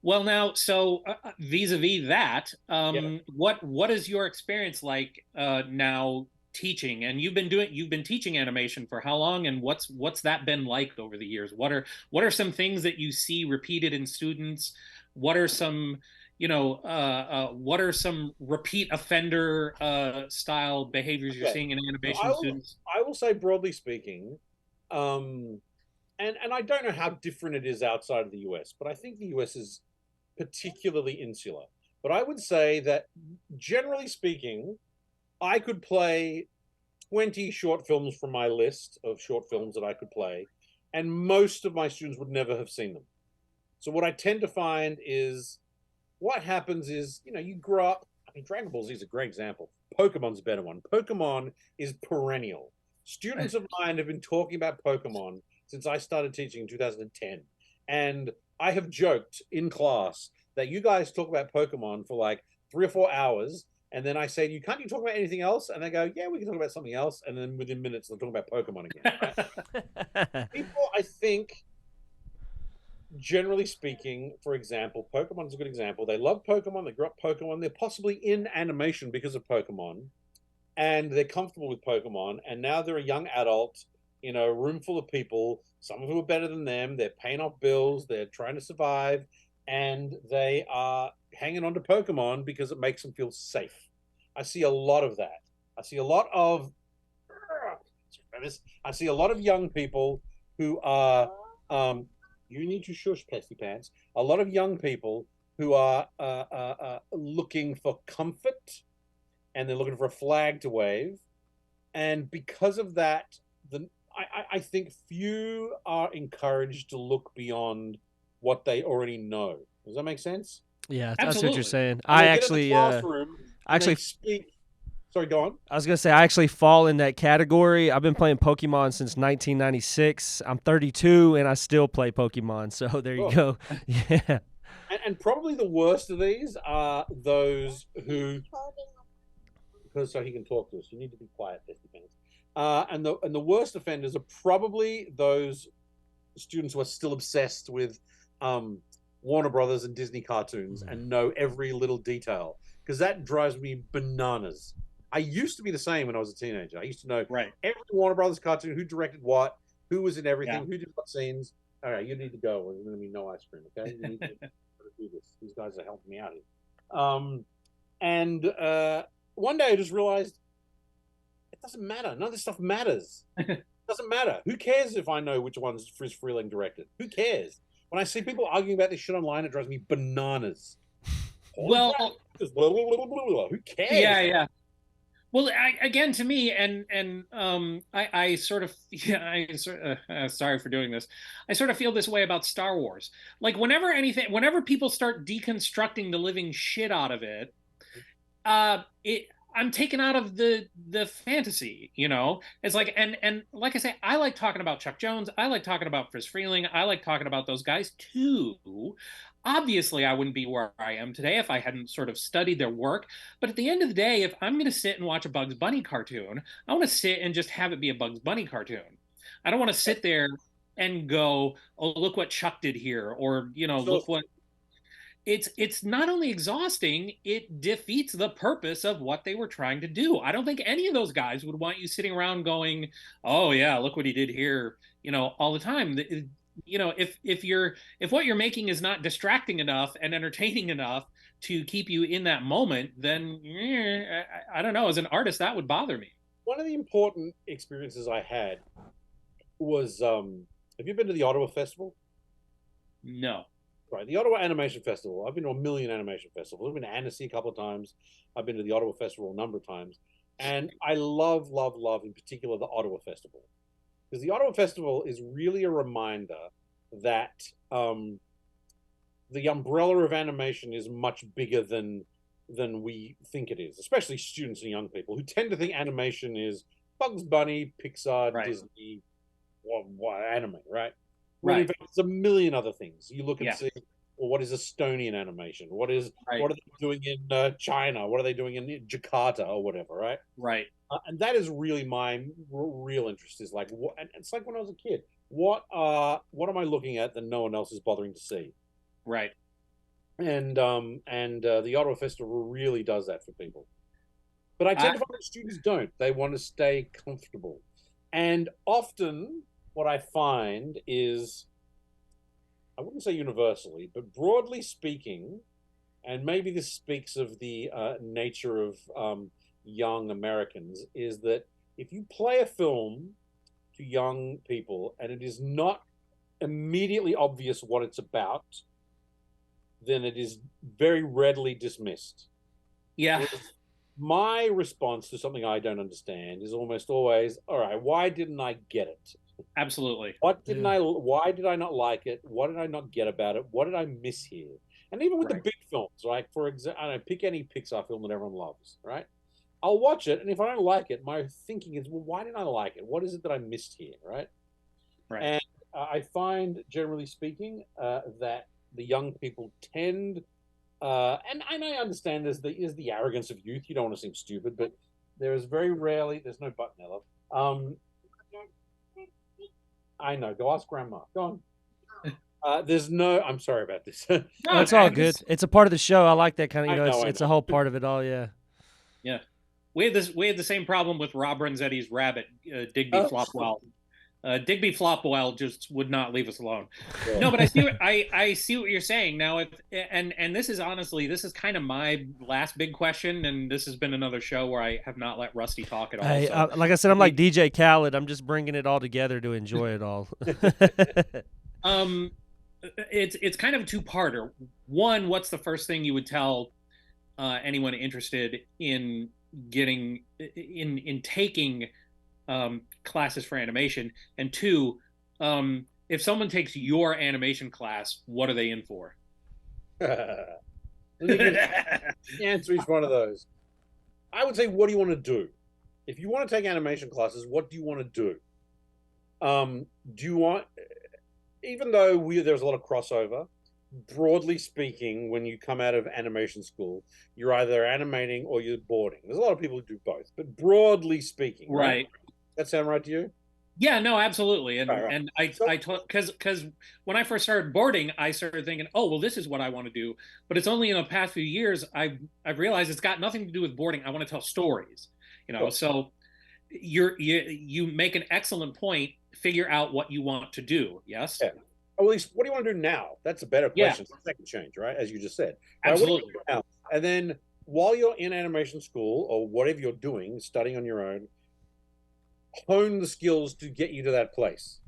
Well, now, so vis-a-vis that, what is your experience like now teaching? And you've been teaching animation for how long? And what's that been like over the years? What are some things that you see repeated in students? What are some what are some repeat offender style behaviors you're seeing in animation students? I will say, broadly speaking, and I don't know how different it is outside of the US, but I think the US is particularly insular. But I would say that, generally speaking, I could play 20 short films from my list of short films that I could play, and most of my students would never have seen them. So what I tend to find is, what happens is, you grow up. I mean, Dragon Ball Z is a great example. Pokemon's a better one. Pokemon is perennial. Students of mine have been talking about Pokemon since I started teaching in 2010. And I have joked in class that you guys talk about Pokemon for like 3 or 4 hours. And then I say, can't you talk about anything else? And they go, yeah, we can talk about something else. And then within minutes, they're talking about Pokemon again. Right? People, I think, generally speaking, for example, Pokemon is a good example. They love Pokemon. They grew up Pokemon. They're possibly in animation because of Pokemon. And they're comfortable with Pokemon. And now they're a young adult in a room full of people, some of who are better than them. They're paying off bills. They're trying to survive. And they are hanging on to Pokemon because it makes them feel safe. I see a lot of that. I see a lot of young people who are you need to shush, Pesty Pants. A lot of young people who are looking for comfort, and they're looking for a flag to wave. And because of that, I think few are encouraged to look beyond what they already know. Does that make sense? Yeah, Absolutely. that's what you're saying. And I they actually, get in the classroom, speak. Sorry, go on. I was gonna say I actually fall in that category. I've been playing Pokemon since 1996. I'm 32 and I still play Pokemon. So there you go. Yeah. And probably the worst of these are those who, because so he can talk to us. You need to be quiet, 50 minutes. And the worst offenders are probably those students who are still obsessed with Warner Brothers and Disney cartoons and know every little detail, because that drives me bananas. I used to be the same when I was a teenager. I used to know every Warner Brothers cartoon, who directed what, who was in everything, who did what scenes. All right, you need to go. There's going to be no ice cream, okay? You need to do this. These guys are helping me out here. And one day I just realized it doesn't matter. None of this stuff matters. It doesn't matter. Who cares if I know which one's Friz Freleng directed? Who cares? When I see people arguing about this shit online, it drives me bananas. Well, blah, blah, blah, blah, blah. Who cares? Yeah. Well, again, to me, I sort of, sorry for doing this. I sort of feel this way about Star Wars. Like whenever people start deconstructing the living shit out of it, I'm taken out of the fantasy, you know. It's like, and like I say, I like talking about Chuck Jones. I like talking about Friz Freleng. I like talking about those guys too. Obviously, I wouldn't be where I am today if I hadn't sort of studied their work. But at the end of the day, if I'm going to sit and watch a Bugs Bunny cartoon, I want to sit and just have it be a Bugs Bunny cartoon. I don't want to sit there and go, "Oh, look what Chuck did here," or you know, look what it's not only exhausting, it defeats the purpose of what they were trying to do. I don't think any of those guys would want you sitting around going, "Oh yeah, look what he did here," you know, all the time. You know, if what you're making is not distracting enough and entertaining enough to keep you in that moment, then I don't know. As an artist, that would bother me. One of the important experiences I had was, have you been to the Ottawa Festival? No. Right, the Ottawa Animation Festival. I've been to a million animation festivals. I've been to Annecy a couple of times. I've been to the Ottawa Festival a number of times. And I love, love, love, in particular, the Ottawa Festival. Because the Ottawa Festival is really a reminder that the umbrella of animation is much bigger than we think it is, especially students and young people who tend to think animation is Bugs Bunny, Pixar, Right. Disney, anime, right? Right. In fact, there's a million other things. You look and Yeah. see, well, what is Estonian animation? What are Right. they doing in China? What are they doing in Jakarta or whatever, right? Right. And that is really my real interest. Is like, what? And it's like when I was a kid. What am I looking at that no one else is bothering to see? Right. And the Ottawa Festival really does that for people. But I tend to find that students don't. They want to stay comfortable, and often what I find is, I wouldn't say universally, but broadly speaking, and maybe this speaks of the nature of young Americans, is that if you play a film to young people and it is not immediately obvious what it's about, then it is very readily dismissed. Yeah. My response to something I don't understand is almost always, all right, why didn't I get it? Absolutely. Why did I not like it? What did I not get about it? What did I miss here? And even with the big films, right? For example, I don't know, pick any Pixar film that everyone loves, right? I'll watch it, and if I don't like it, my thinking is, well, why didn't I like it? What is it that I missed here, right? Right. And I find, generally speaking, that the young people tend, and I understand there's the arrogance of youth. You don't want to seem stupid, but there is very rarely, there's no button, Ella. I know. Go ask Grandma. Go on. I'm sorry about this. No, it's all good. It's a part of the show. I like that kind of. It's a whole part of it all. Yeah. Yeah. We had the same problem with Rob Renzetti's rabbit, Digby Flopwell. Digby Flopwell just would not leave us alone. Yeah. No, but I see what you're saying now. And this is kind of my last big question, and this has been another show where I have not let Rusty talk at all. Hey, so. Like I said, I'm like DJ Khaled. I'm just bringing it all together to enjoy it all. It's kind of a two-parter. One, what's the first thing you would tell anyone interested in getting in taking classes for animation? And two, if someone takes your animation class, what are they in for? Answer each one of those. I would say, what do you want to do? If you want to take animation classes, what do you want to do? Do you want, even though there's a lot of crossover, broadly speaking, when you come out of animation school, you're either animating or you're boarding. There's a lot of people who do both, but broadly speaking, right? That sound right to you? Yeah, no, absolutely. And right. And I told, because when I first started boarding, I started thinking, oh, well, this is what I want to do. But it's only in the past few years I've realized it's got nothing to do with boarding. I want to tell stories, you know. Cool. So you make an excellent point. Figure out what you want to do. Yes. Yeah. At least, what do you want to do now? That's a better question. Yeah. Second change, right? As you just said. Absolutely. What do you do now? And then while you're in animation school or whatever you're doing, studying on your own, hone the skills to get you to that place,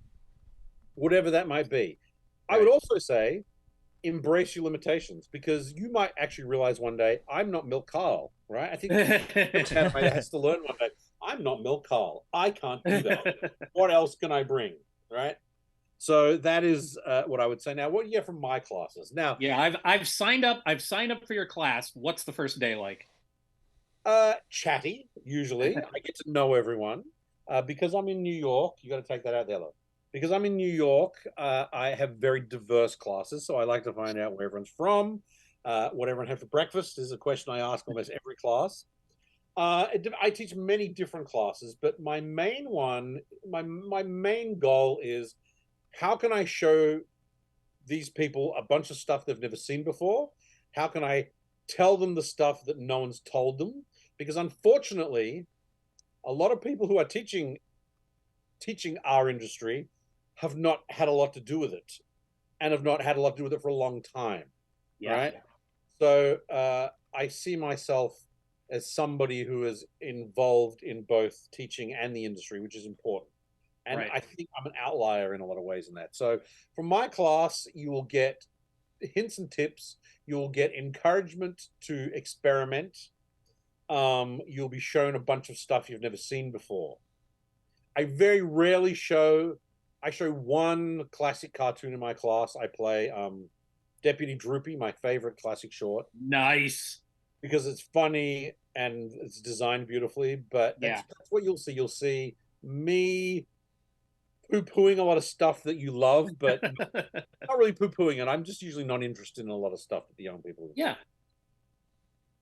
whatever that might be. Right. I would also say embrace your limitations, because you might actually realize one day, I'm not Milk Carl, right? I think animator has to learn one day, I'm not Milk Carl. I can't do that. What else can I bring, right? So that is what I would say. Now, what do you get from my classes? Now, yeah, I've signed up. I've signed up for your class. What's the first day like? Chatty, usually. I get to know everyone. Because I'm in New York, you got to take that out there, though. Because I'm in New York, I have very diverse classes, so I like to find out where everyone's from. What everyone had for breakfast is a question I ask almost every class. I teach many different classes, but my main one, my main goal is how can I show these people a bunch of stuff they've never seen before? How can I tell them the stuff that no one's told them? Because unfortunately, a lot of people who are teaching our industry have not had a lot to do with it, and have not had a lot to do with it for a long time. Yeah. Right. So I see myself as somebody who is involved in both teaching and the industry, which is important. And Right. I think I'm an outlier in a lot of ways in that. So from my class, you will get hints and tips. You'll get encouragement to experiment. You'll be shown a bunch of stuff you've never seen before. I very rarely show. I show one classic cartoon in my class. I play Deputy Droopy, my favorite classic short. Nice. Because it's funny and it's designed beautifully. But that's what you'll see. You'll see me poo-pooing a lot of stuff that you love, but not really poo-pooing it. I'm just usually not interested in a lot of stuff that the young people do. Yeah.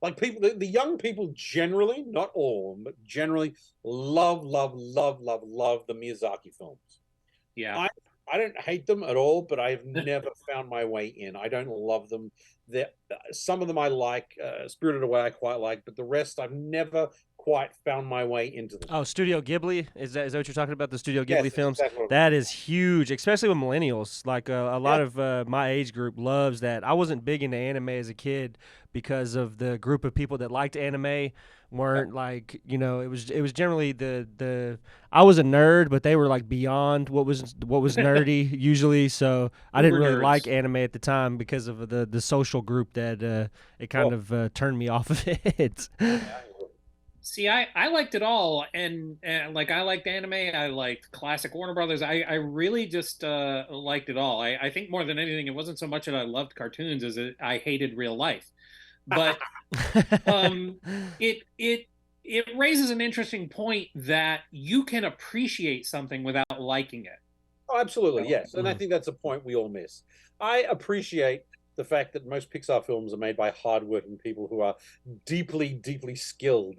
Like people, the young people generally, not all, but generally love the Miyazaki films. Yeah. I don't hate them at all, but I've never found my way in. I don't love them. Some of them I like, Spirited Away I quite like, but the rest I've never quite found my way into them. Oh, Studio Ghibli? Is that what you're talking about, the Studio Ghibli Yes, films? exactly. That is huge, especially with millennials. Like a lot of my age group loves that. I wasn't big into anime as a kid because of the group of people that liked anime weren't like, it was generally the I was a nerd, but they were like beyond what was nerdy usually. So I didn't really like anime at the time because of the social group that it kind of turned me off of it. See, I liked it all, and like I liked anime, I liked classic Warner Brothers. I really just liked it all. I think more than anything, it wasn't so much that I loved cartoons as I hated real life. But it raises an interesting point that you can appreciate something without liking it. Oh, absolutely, yes. And I think that's a point we all miss. I appreciate the fact that most Pixar films are made by hardworking people who are deeply skilled.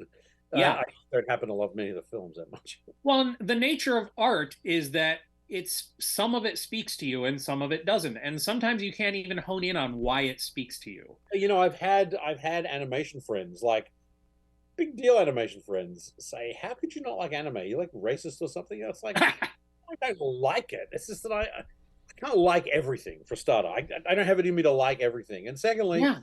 Yeah. I don't happen to love many of the films that much. Well, the nature of art is that it's some of it speaks to you and some of it doesn't, and sometimes you can't even hone in on why it speaks to you. I've had animation friends, like big deal animation friends, say, "How could you not like anime? You're like racist or something?" It's like I don't like it. It's just that I can't like everything. For a starter, I don't have it in me to like everything, and secondly, I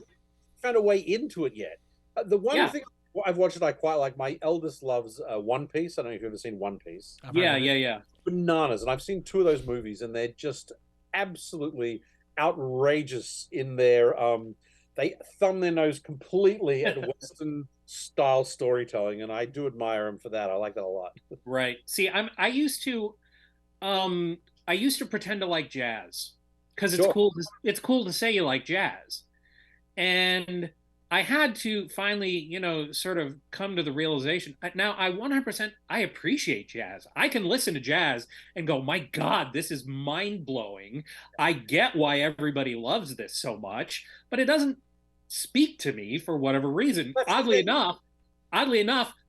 found a way into it yet. The one thing I've watched that I quite like, my eldest loves One Piece. I don't know if you've ever seen One Piece. Yeah. Bananas. And I've seen 2 of those movies, and they're just absolutely outrageous in their they thumb their nose completely at Western style storytelling, and I do admire them for that. I like that a lot. Right. See, I used to pretend to like jazz because it's cool. It's cool to say you like jazz, and I had to finally, sort of come to the realization. Now, I 100% I appreciate jazz. I can listen to jazz and go, my God, this is mind blowing. I get why everybody loves this so much, but it doesn't speak to me for whatever reason. Oddly enough,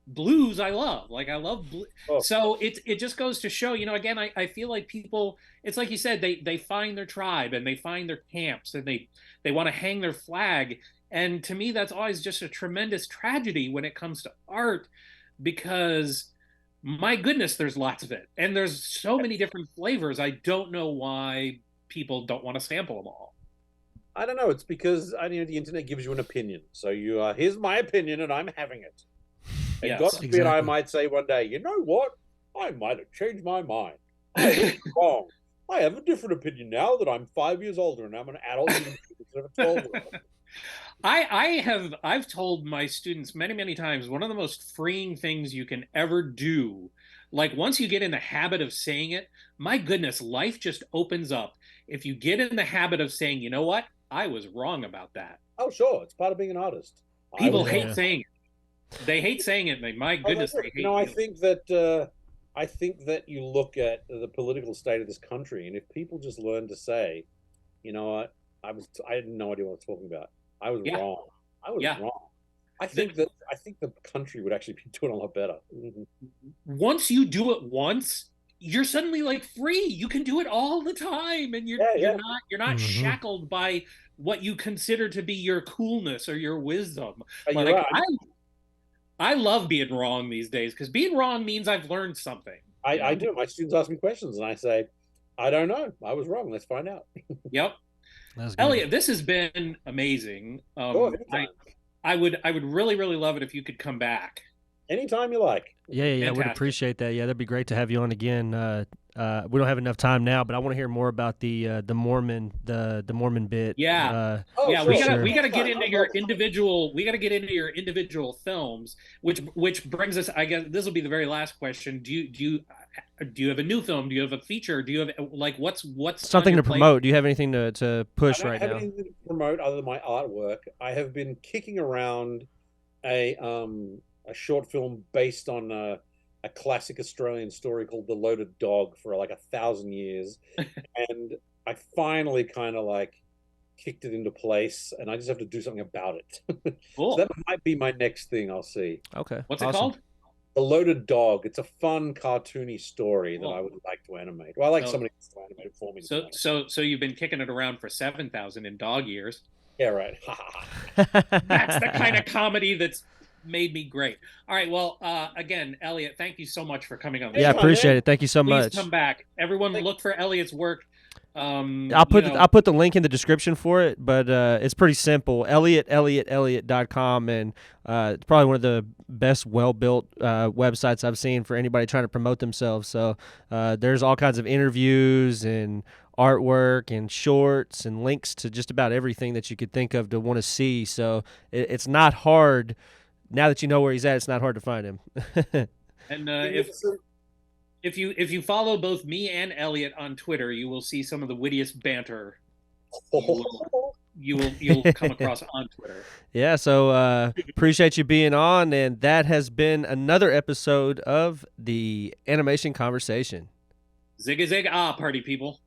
blues I love. Like I love blues. So it just goes to show, again, I feel like people, it's like you said, they find their tribe and they find their camps and they want to hang their flag. And to me, that's always just a tremendous tragedy when it comes to art, because my goodness, there's lots of it. And there's so many different flavors. I don't know why people don't want to sample them all. I don't know. It's because the internet gives you an opinion. So here's my opinion and I'm having it. And Yes, God forbid I might say one day, you know what? I might have changed my mind. I was wrong. I have a different opinion now that I'm 5 years older and I'm an adult instead of a 12-year-old. I've told my students many times, one of the most freeing things you can ever do, like once you get in the habit of saying it, my goodness, life just opens up. If you get in the habit of saying, you know what, I was wrong about that. Oh, sure. It's part of being an artist. People hate saying it. They hate saying it. My goodness, they hate you know, I think that you look at the political state of this country, and if people just learn to say, you know what, I had no idea what I was talking about. I was wrong. I was wrong. I think the country would actually be doing a lot better. Once you do it once, you're suddenly like free. You can do it all the time, and you're not shackled by what you consider to be your coolness or your wisdom. Like, I love being wrong these days, because being wrong means I've learned something. I do. My students ask me questions, and I say, I don't know. I was wrong. Let's find out. Yep. Elliot, this has been amazing. I would really, really love it if you could come back. Anytime you like. Yeah, I would appreciate that. Yeah, that'd be great to have you on again. We don't have enough time now, but I want to hear more about the Mormon bit. Yeah, we got to get into your individual. We got to get into your individual films, which brings us. I guess this will be the very last question. Do you have a new film? Do you have a feature? Do you have what's something to promote? Do you have anything to push right now? I don't have anything to promote other than my artwork. I have been kicking around a short film based on a classic Australian story called The Loaded Dog for like 1,000 years. And I finally kind of kicked it into place, and I just have to do something about it. Cool. So that might be my next thing. I'll see. Okay. What's it called? The Loaded Dog. It's a fun, cartoony story that I would like to animate. Well, I like somebody else to animate it for me. So you've been kicking it around for 7,000 in dog years. Yeah, right. That's the kind of comedy that's made me great. All right. Well, again, Elliot, thank you so much for coming on. Yeah, appreciate it. Thank you so much. Please come back. Everyone, look for Elliot's work. I'll put the link in the description for it, but it's pretty simple. Elliot.com, and it's probably one of the best well-built websites I've seen for anybody trying to promote themselves. So there's all kinds of interviews and artwork and shorts and links to just about everything that you could think of to want to see. So it's not hard. Now that you know where he's at, it's not hard to find him. And if you follow both me and Elliot on Twitter, you will see some of the wittiest banter you'll come across on Twitter. Yeah, so appreciate you being on, and that has been another episode of the Animation Conversation. Zigga zig ah, party people.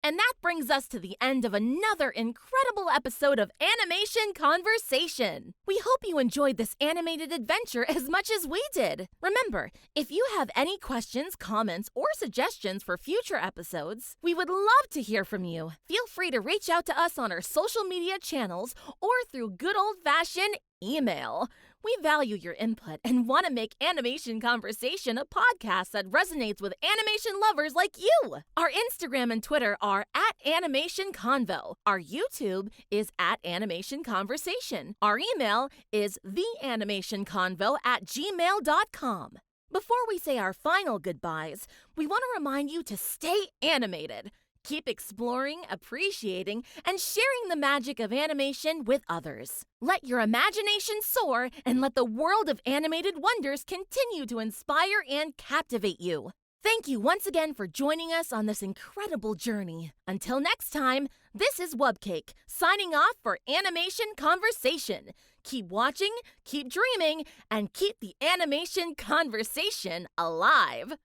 And that brings us to the end of another incredible episode of Animation Conversation. We hope you enjoyed this animated adventure as much as we did. Remember, if you have any questions, comments, or suggestions for future episodes, we would love to hear from you. Feel free to reach out to us on our social media channels or through good old-fashioned email. We value your input and want to make Animation Conversation a podcast that resonates with animation lovers like you. Our Instagram and Twitter are @AnimationConvo. Our YouTube is @AnimationConversation. Our email is theanimationconvo@gmail.com. Before we say our final goodbyes, we want to remind you to stay animated. Keep exploring, appreciating, and sharing the magic of animation with others. Let your imagination soar and let the world of animated wonders continue to inspire and captivate you. Thank you once again for joining us on this incredible journey. Until next time, this is Wubcake, signing off for Animation Conversation. Keep watching, keep dreaming, and keep the animation conversation alive.